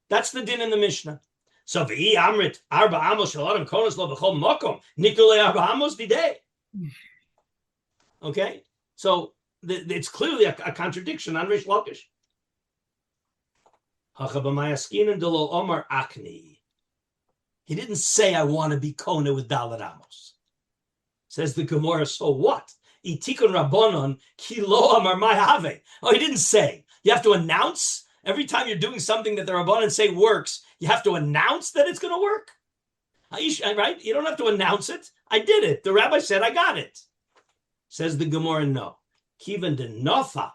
A: That's the din in the Mishnah. So v'i amrit arba amos shel adam konos lo b'chol makom nikule arba amos bidei. Okay, so it's clearly a contradiction on Rish Lakish. Hachabamayaskinen delo omar akni. He didn't say I want to be kona with Dalet Amos. Says the Gemara. So what? Itikun rabbonon ki lo amar mayhave. Oh, he didn't say. You have to announce. Every time you're doing something that the Rabbanan say works, you have to announce that it's going to work? Right? You don't have to announce it. I did it. The rabbi said I got it. Says the Gemara, no. Kivan de nofa.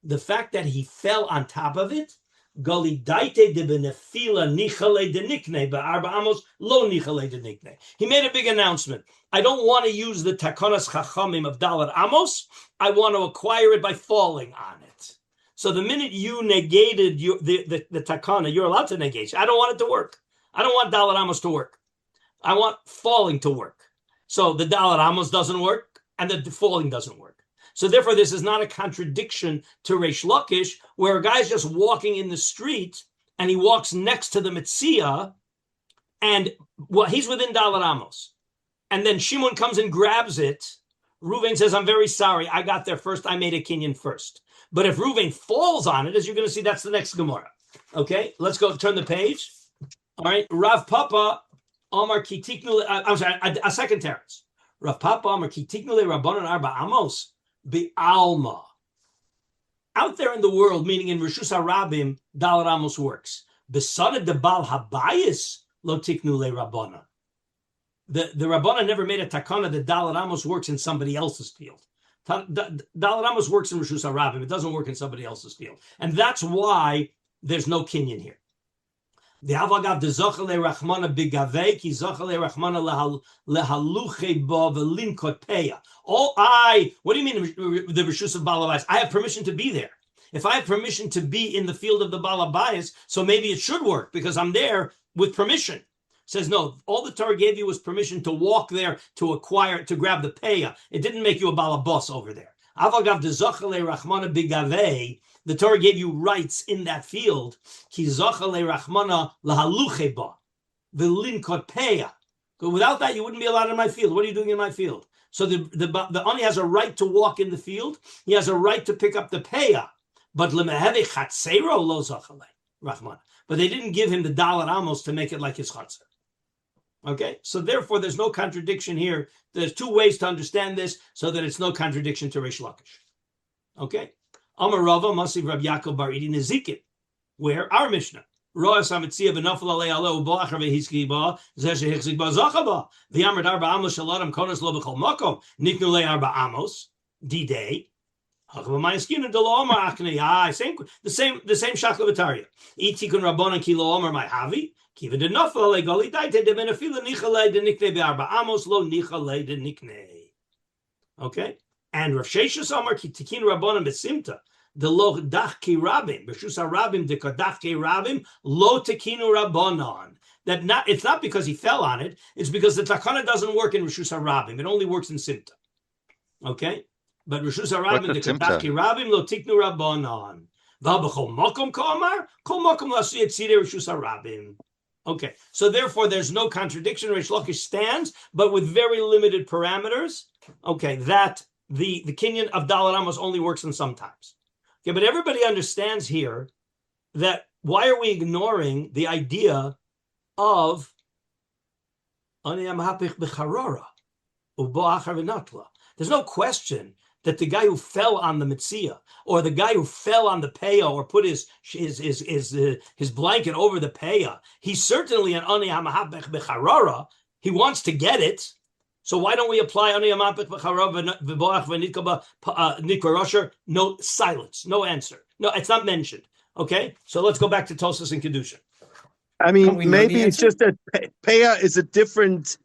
A: The fact that he fell on top of it, Galidaite de benefila nichale de nikne, ba'arba amos lo nichale de nikne. He made a big announcement. I don't want to use the takonas chachamim of Dalet Amos. I want to acquire it by falling on it. So the minute you negated the takana, you're allowed to negate. I don't want it to work. I don't want Dalet Amos to work. I want falling to work. So the Dalet Amos doesn't work, and the falling doesn't work. So therefore, this is not a contradiction to Reish Lakish, where a guy's just walking in the street, and he walks next to the Metzia, and he's within Dalet Amos. And then Shimon comes and grabs it. Reuven says, I'm very sorry. I got there first. I made a kinyan first. But if Reuven falls on it, as you're going to see, that's the next Gemara. Okay, let's go turn the page. All right, Rav Papa Amar Kitiknu. I'm sorry, a second Teretz. Rav Papa Amar Kitiknu Rabbanan Arba Amos Be'alma. Out there in the world, meaning in Rishus HaRabim, Dalet Amos works. Besada de Bal Habayis Lo Tiknu Le Rabbanan. The Rabbanan never made a takana that Dalet Amos works in somebody else's field. Dalet Amos works in Rishus HaRabim. It doesn't work in somebody else's field. And that's why there's no kinyan here. The Avagav de Zochale Rachmana Bigave ki Zochale Rachmana lehaluche ba velinkot peya. What do you mean the Rishus of Balabais? I have permission to be there. If I have permission to be in the field of the Balabais, so maybe it should work because I'm there with permission. Says no, all the Torah gave you was permission to walk there, to acquire, to grab the peya. It didn't make you a balabas over there. Avagav de Zochale Rachmana Bigave. The Torah gave you rights in that field. Ki Zochale Rachmana lahaluche ba v'linkot peya. Without that, you wouldn't be allowed in my field. What are you doing in my field? So the ani has a right to walk in the field. He has a right to pick up the peya. But lemeheve chatzero lo Zochale Rachmana. But they didn't give him the Dalet Amos to make it like his chatzar. Okay, so therefore there's no contradiction here. There's two ways to understand this so that it's no contradiction to Reish Lakish. Okay, Amar Rava Masiv Rabbi Yaakov bar Edi Nezikin, where our Mishnah Roas Hamitzia v'Nafal Alei Aleu Bo'achar v'Hiski Ba Zeh Shehichzik Ba Zachaba v'Yamrid Arba Amos Shaladim Konos Lo B'Chol Makom Niknu Le Arba Amos D-Day. The same shaklavataria. Itikun rabbanan kilo omer my havi. Kiva de nafal le gali daite de benefila nichale de nikne be'arba amos lo nichale de nikne. Okay, and Rav Sheshus Amar ki tikin rabbanan besimta The lo dachki rabim, Reshus harabim de kadachki rabim lo tekinu rabbanon. That it's not because he fell on it. It's because the takana doesn't work in Reshus harabim. It only works in simta. Okay, but Reshus harabim de kadachki rabim lo tiknu rabbanon. V'abachol makom ko'amar kol makom la'asiyat tzidei Reshus harabim. Okay, so therefore there's no contradiction. Reish Lakish stands, but with very limited parameters. Okay, that the kinyan of Daled Amos only works in sometimes. Okay, but everybody understands here that why are we ignoring the idea of HaMehapech b'charora ubo achar v'natla? There's no question that the guy who fell on the Metzia, or the guy who fell on the Peah, or put his blanket over the Peah, he's certainly an Ani HaMehapech b'charora. He wants to get it. So why don't we apply Ani HaMehapech b'charora v'boach v'nitkaba nikarosher? No, silence, no answer. No, it's not mentioned. Okay, so let's go back to Tosas and Kedusha.
F: I mean, maybe it's just that Peah is a different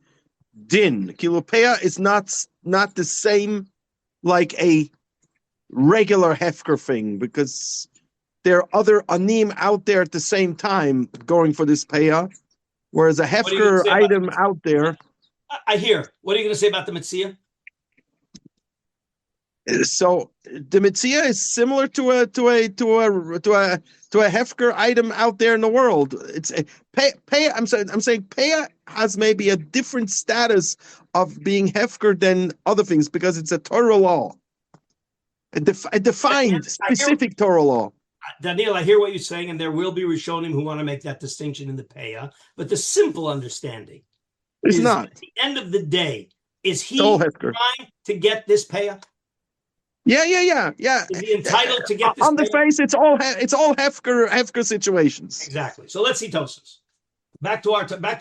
F: din. Kilo Peah is not the same like a regular Hefker thing, because there are other Anim out there at the same time going for this Peah, whereas a Hefker item out there.
A: I hear. What are you going to say about the Metzia?
F: So the Metzia is similar to a Hefker item out there in the world. It's Peah. I'm saying Peah has maybe a different status of being Hefker than other things because it's a Torah law, a defined specific Torah law.
A: Daniel, I hear what you're saying, and there will be Rishonim who want to make that distinction in the Peah, but the simple understanding
F: is not. At
A: the end of the day, is he trying to get this Peah?
F: Yeah.
A: Is he entitled to get this?
F: On the face, it's all Hefker situations.
A: Exactly. So let's see Tosfos. Back to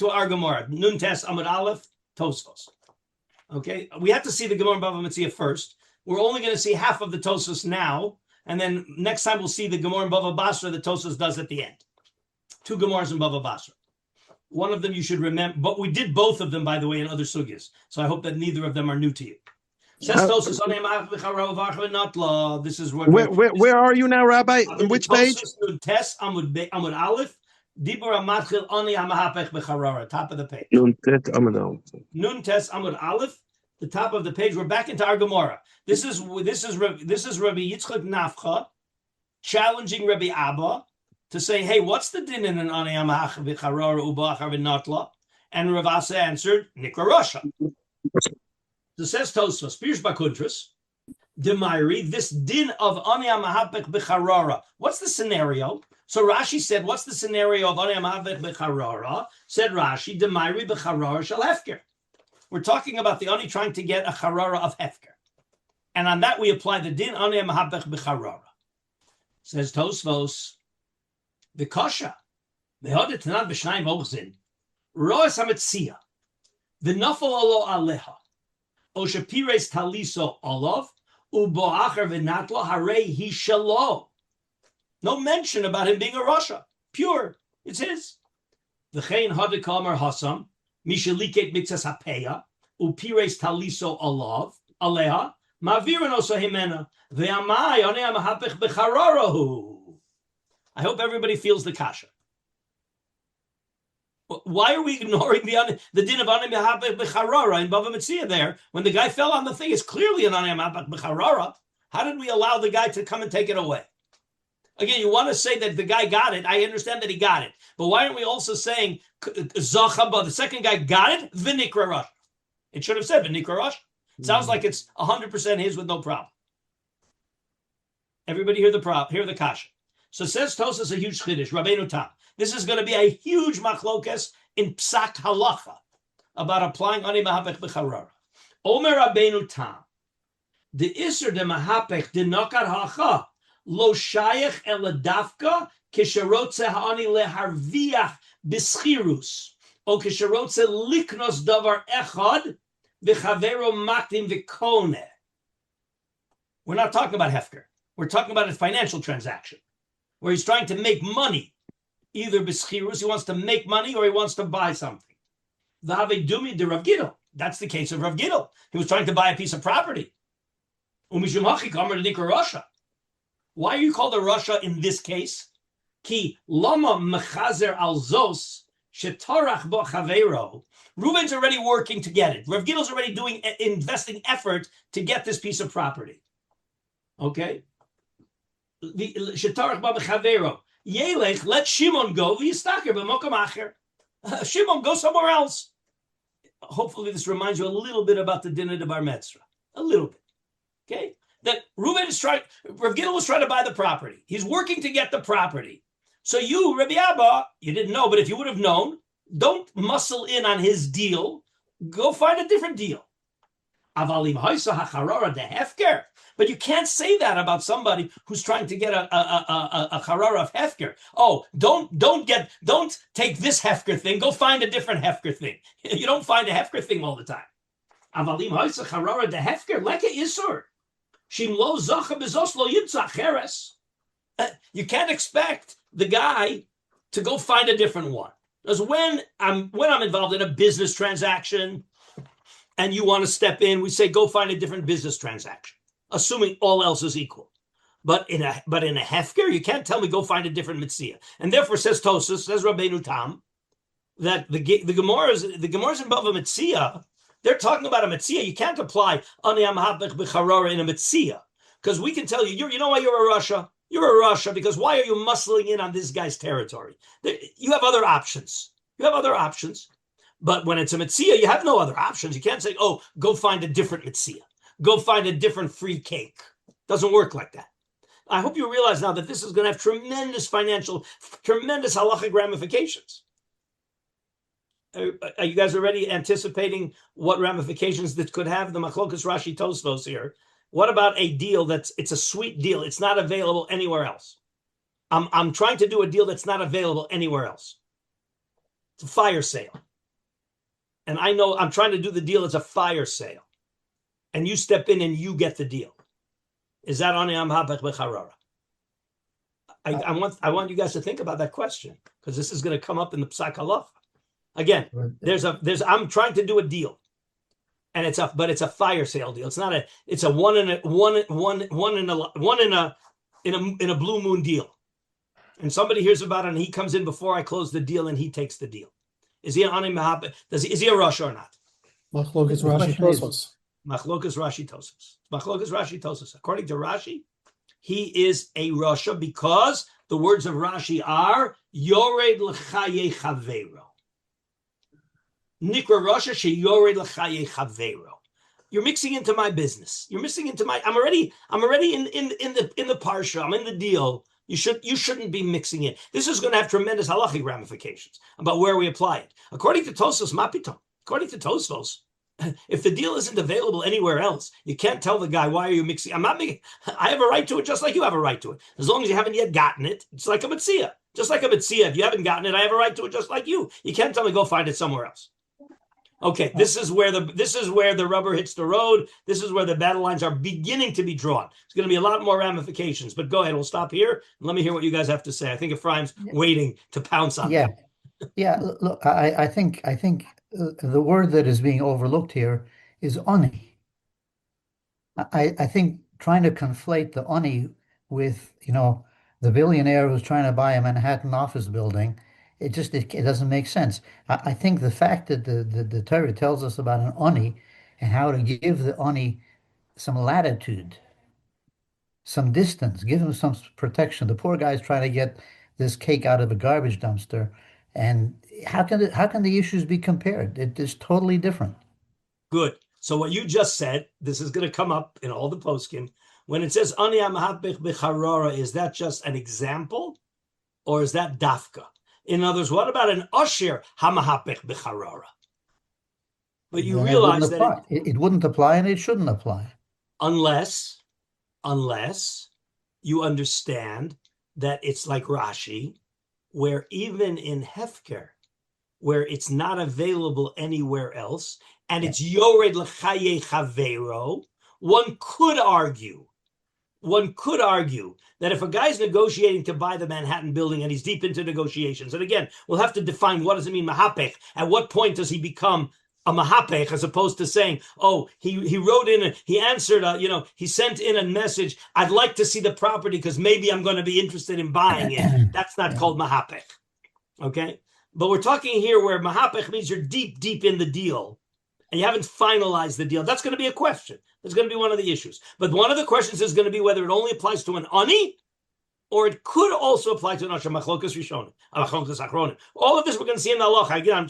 A: our Gemara. Nun Tes Amud Aleph Tosfos. Okay, we have to see the Gemara Bava Metzia first. We're only going to see half of the Tosfos now, and then next time we'll see the Gemara in Bava Basra that Tosfos does at the end. 2 Gemaras in Bava Basra. One of them you should remember, but we did both of them, by the way, in other sugyas. So I hope that neither of them are new to you. This is what.
F: Where are you now, Rabbi? On which page?
A: Amud Aleph. Top of the page.
F: Nun Tes
A: Amud Aleph. The top of the page. We're back into our Gemara. This is Rabbi Yitzchak Nafcha challenging Rabbi Abba to say, "Hey, what's the din in an Ani HaMehapech b'charora uba'achar v'natla?" And Rav Asa answered, "Nikra Rasha." So says Tosfos, Pirush Bakuntras, Demairi, this din of Ani HaMehapech b'charora. What's the scenario? So Rashi said, what's the scenario of Ani HaMehapech b'charora? Said Rashi, Demairi b'charora shel hefker. We're talking about the Ani trying to get a charora of hefker. And on that we apply the din Ani HaMehapech b'charora. Says Tosfos, the kasha, the hodetanan b'shnayim ochzin, roes hametzia, the nafal alo aleha, o shapires taliso olav, uboacher v'natlo harei he shalo. No mention about him being a Rasha. Pure. It's his. V'chein hadekamer hasam, mishaliket mitzas hapeya, upires taliso olav, aleha, mavirin oso himena, ve'amai Ani HaMehapech b'chararahu. I hope everybody feels the kasha. Why are we ignoring the din of Ani HaMehapech b'charara in Bava Metzia there when the guy fell on the thing? It's clearly an Ani HaMehapech b'charara. How did we allow the guy to come and take it away? Again, you want to say that the guy got it. I understand that he got it. But why aren't we also saying Zachaba, the second guy got it, V'nikra Rosh? It should have said V'nikra Rosh. It sounds like it's 100% his with no problem. Everybody hear the kasha. So says Tosas a huge chiddush, Rabbeinu Tam. This is going to be a huge machlokes in psak halacha about applying Ani HaMehapech b'charara. Omer Rabbeinu Tam, the iser de mahapech de nokar hacha lo shayach eladavka kisherotze ha'ani leharviach b'schirus o kisherotze liknos davar echad v'chavero makdim v'kone. We're not talking about hefker. We're talking about a financial transaction where he's trying to make money. Either b'schirus, he wants to make money, or he wants to buy something. V'havei dumi de Rav Gidel. That's the case of Rav Gidel. He was trying to buy a piece of property. Umishum hachi kamer nikar rasha. Why are you called a Russia in this case? Ki lama mechazer al zos shetarach bo chaveiro. Reuven's already working to get it. Rav Gidl's already investing effort to get this piece of property. Okay? Shetarach bo chaveiro. Yelech, let Shimon go, v'yistaker b'mokom acher. Shimon, go somewhere else. Hopefully this reminds you a little bit about the dinner de bar mitzvah. A little bit. Okay? That Reuven is trying, Rav Gidl was trying to buy the property. He's working to get the property. So you, Rabbi Abba, you didn't know, but if you would have known, don't muscle in on his deal. Go find a different deal. Avalim haisa hacharara de hefker. But you can't say that about somebody who's trying to get a charara of hefker. Oh, don't take this hefker thing. Go find a different hefker thing. You don't find a hefker thing all the time. Avalim haisa charara de hefker leke isur. Shim lo zacha bezos lo yitzach cheres. You can't expect the guy to go find a different one. Because when I'm involved in a business transaction and you want to step in, we say go find a different business transaction, assuming all else is equal. But in a hefker, you can't tell me go find a different mitzvah. And therefore, says Tosas, says Rabbeinu Tam, that the Gemara's in Bava mitzvah, they're talking about a mitzvah. You can't apply ani HaMehapech b'charara in a mitzvah, because we can tell you, you know why you're a Russia. You're a Russia because why are you muscling in on this guy's territory? You have other options. But when it's a mitzvah, you have no other options. You can't say, oh, go find a different mitzvah. Go find a different free cake. Doesn't work like that. I hope you realize now that this is going to have tremendous halachic ramifications. Are you guys already anticipating what ramifications that could have? The Machlokas Rashi Tosfos here. What about a deal it's a sweet deal? It's not available anywhere else. I'm trying to do a deal that's not available anywhere else. It's a fire sale. And I know I'm trying to do the deal. It's a fire sale. And you step in and you get the deal. Is that ani HaMehapech b'charara? I want you guys to think about that question, because this is going to come up in the Psak Halacha. Again, I'm trying to do a deal. And it's a fire sale deal. It's not it's a one in a blue moon deal. And somebody hears about it and he comes in before I close the deal and he takes the deal. Is he an ani HaMehapech? Is he a Rosh or not?
E: Machlokas Rashi Tosfos.
A: Machlokas Rashi Tosfos. According to Rashi, he is a Rasha because the words of Rashi are Yored l'chaye chaveiro. Nikra Rasha sheyored l'chaye chaveiro. You're mixing into my business. You're mixing into my. I'm already in the parsha. I'm in the deal. You shouldn't be mixing it. This is going to have tremendous halachic ramifications about where we apply it. According to Tosfos Mapiton, according to Tosfos, if the deal isn't available anywhere else, you can't tell the guy, why are you mixing? I have a right to it just like you have a right to it. As long as you haven't yet gotten it, it's like a mitzvah. Just like a mitzvah, if you haven't gotten it, I have a right to it just like you. You can't tell me go find it somewhere else. Okay, this is where the rubber hits the road. This is where the battle lines are beginning to be drawn. There's going to be a lot more ramifications, but go ahead. We'll stop here and let me hear what you guys have to say. I think Ephraim's waiting to pounce on that.
I: Yeah. Look, I think the word that is being overlooked here is oni. I think trying to conflate the oni with the billionaire who's trying to buy a Manhattan office building. It doesn't make sense. I think the fact that the Torah tells us about an oni and how to give the oni some latitude, some distance, give him some protection. The poor guy's trying to get this cake out of a garbage dumpster, and how can the issues be compared? It is totally different.
A: Good. So what you just said, this is going to come up in all the poskim. When it says ani HaMehapech b'charara, is that just an example, or is that dafka? In other words, what about an Osher HaMehapech b'charara? But you realize that
I: it wouldn't apply and it shouldn't apply.
A: Unless you understand that it's like Rashi, where even in Hefker, where it's not available anywhere else, and it's Yored l'chaye chaveiro, one could argue that if a guy's negotiating to buy the Manhattan building and he's deep into negotiations, and again, we'll have to define what does it mean Mahapech, at what point does he become a mahapech, as opposed to saying, oh, he wrote in, he answered, he sent in a message, I'd like to see the property because maybe I'm going to be interested in buying it. That's not called mahapech. Okay? But we're talking here where mahapech means you're deep, deep in the deal and you haven't finalized the deal. That's going to be a question. That's going to be one of the issues. But one of the questions is going to be whether it only applies to an ani or it could also apply to an asher machlokas rishonim, machlokas achronim. All of this we're going to see in the halacha. Again,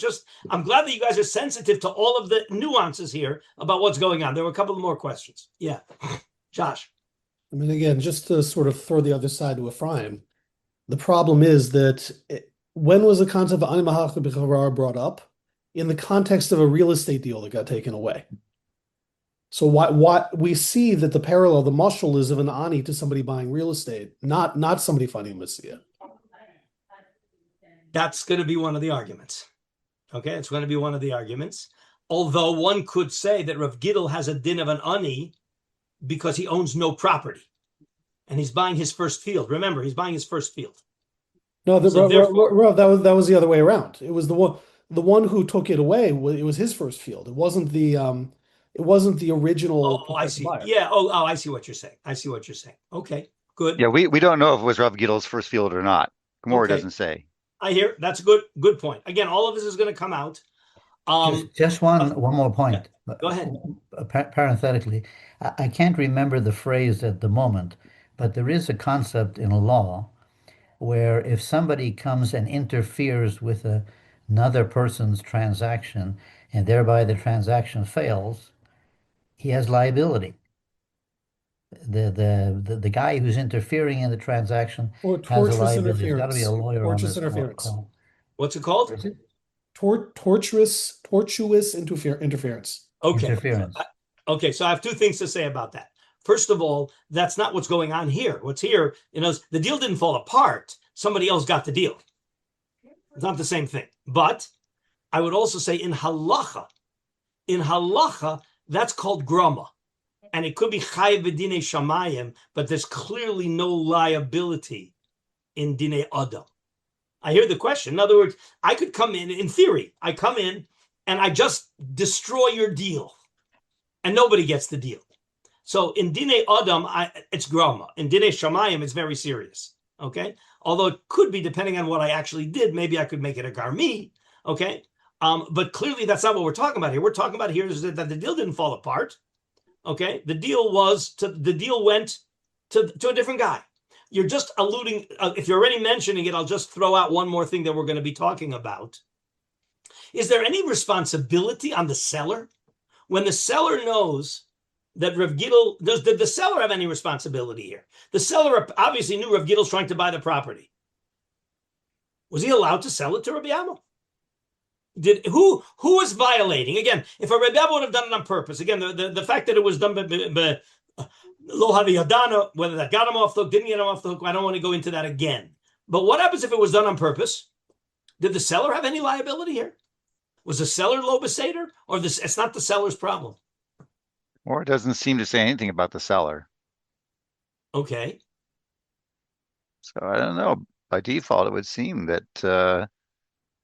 A: I'm glad that you guys are sensitive to all of the nuances here about what's going on. There were a couple of more questions. Yeah. Josh.
E: I mean, again, just to sort of throw the other side to Ephraim, the problem is that when was the concept of HaMehapech b'charar brought up? In the context of a real estate deal that got taken away. So what we see that the parallel, the mashal is of an ani to somebody buying real estate, not somebody finding a messiah.
A: That's going to be one of the arguments. Okay, it's going to be one of the arguments. Although one could say that Rav Gidl has a din of an ani because he owns no property. And he's buying his first field. Remember, he's buying his first field.
E: No, that was the other way around. It was the one who took it away. It was his first field. It wasn't the original.
A: Oh, I see.
E: Buyer.
A: Yeah. Oh, I see what you're saying. Okay, good.
H: Yeah, we don't know if it was Rav Gidl's first field or not. Gemara doesn't say.
A: I hear. That's a good point. Again, all of this is going to come out.
I: Just one more point.
A: Yeah. Go ahead.
I: Parenthetically, I can't remember the phrase at the moment, but there is a concept in law where if somebody comes and interferes with another person's transaction and thereby the transaction fails, he has liability. The guy who's interfering in the transaction has a liability. There's got to be a lawyer on this call.
A: What's it called?
E: Tortuous interference.
A: Okay.
I: Interference.
A: Okay, so I have two things to say about that. First of all, that's not what's going on here. What's here, the deal didn't fall apart. Somebody else got the deal. It's not the same thing. But I would also say in halacha, that's called grama. And it could be chayiv b'dinei shamayim, but there's clearly no liability in dinei adam. I hear the question. In other words, I could come in theory, I come in and I just destroy your deal and nobody gets the deal. So in dinei adam, it's grama. In dinei shamayim, it's very serious. Okay? Although it could be, depending on what I actually did, maybe I could make it a garmi. Okay? But clearly that's not what we're talking about here. We're talking about here is that the deal didn't fall apart. Okay? The deal went to a different guy. You're just alluding, if you're already mentioning it, I'll just throw out one more thing that we're going to be talking about. Is there any responsibility on the seller? When the seller knows that Rav Gidl, did the seller have any responsibility here? The seller obviously knew Rav Gidl's trying to buy the property. Was he allowed to sell it to Rabbi Amma? Who was violating? Again, if a Rabbi Amma would have done it on purpose, again, the fact that it was done by Lo Haviyadana, whether that got him off the hook, didn't get him off the hook, I don't want to go into that again. But what happens if it was done on purpose? Did the seller have any liability here? Was the seller lo beseder? Or it's not the seller's problem?
H: Or it doesn't seem to say anything about the seller.
A: Okay.
H: So I don't know. By default, it would seem that...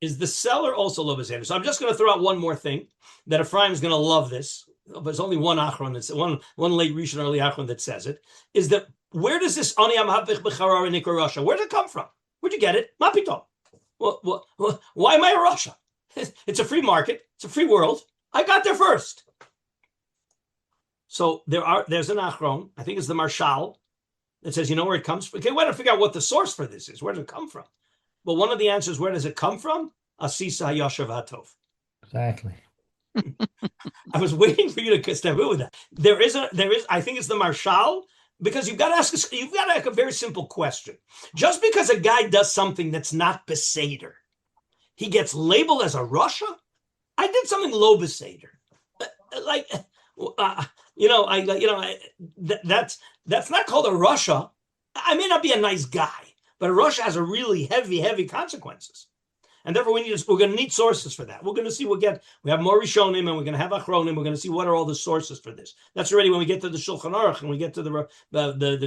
A: Is the seller also lo beseder? So I'm just going to throw out one more thing that Ephraim is going to love this. But there's only one achron that's one late Rishon, early achron that says it. Is that where does this ani HaMehapech b'charar in Russia? Where did it come from? Where'd you get it? Mapito. Well, why am I a Russia? It's a free market. It's a free world. I got there first. So there's an achron. I think it's the Marshal that says, you know where it comes from? Okay, we got to figure out what the source for this is. Where does it come from? Well, one of the answers, where does it come from? Asisa Hayashav HaTov.
I: Exactly.
A: I was waiting for you to step in with that. There is, I think it's the Marshal, because you've got to ask a very simple question. Just because a guy does something that's not Beseder, he gets labeled as a Russia? I did something low Beseder. That's not called a Russia. I may not be a nice guy, but a Russia has a really heavy consequences. And therefore, we're going to need sources for that. We're going to see, we have more Rishonim and we're going to have Achronim. We're going to see what are all the sources for this. That's already when we get to the Shulchan Aruch and we get to the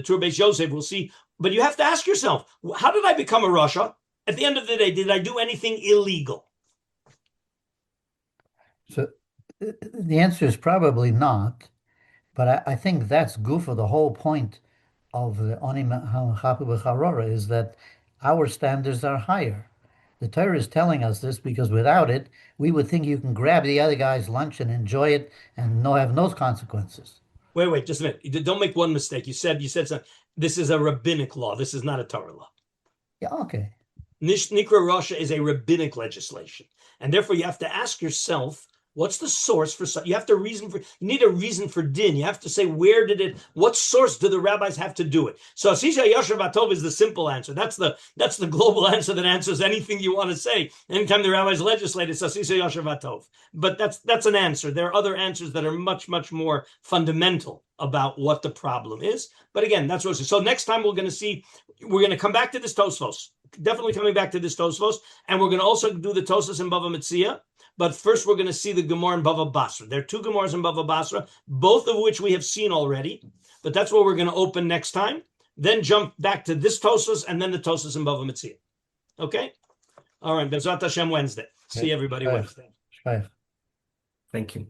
A: Tur Beis Yosef, we'll see. But you have to ask yourself, how did I become a Russia? At the end of the day, did I do anything illegal?
I: The answer is probably not, but I think that's goof of the whole point of the Oni HaMehapech B'Charora is that our standards are higher. The Torah is telling us this because without it, we would think you can grab the other guy's lunch and enjoy it and have no consequences.
A: Wait, just a minute. Don't make one mistake. You said something. This is a rabbinic law. This is not a Torah law.
I: Yeah, okay.
A: Nikra Rasha is a rabbinic legislation. And therefore you have to ask yourself, what's the source for, you have to you need a reason for din. You have to say, what source do the rabbis have to do it? So Asisha Yasher Vatov is the simple answer. That's the global answer that answers anything you want to say. Anytime the rabbis legislate, it's Asisha Yasher Vatov. But that's an answer. There are other answers that are much, much more fundamental about what the problem is. But again, that's what. So next time we're going to come back to this Tosfos. Definitely coming back to this Tosfos, and we're going to also do the Tosfos in Bava Metzia. But first, we're going to see the Gemara in Bava Basra. There are two Gemaras in Bava Basra, both of which we have seen already. But that's what we're going to open next time. Then jump back to this Tosfos, and then the Tosfos in Bava Metzia. Okay? All right. Bezrat Hashem Wednesday. See everybody Wednesday.
C: Thank you.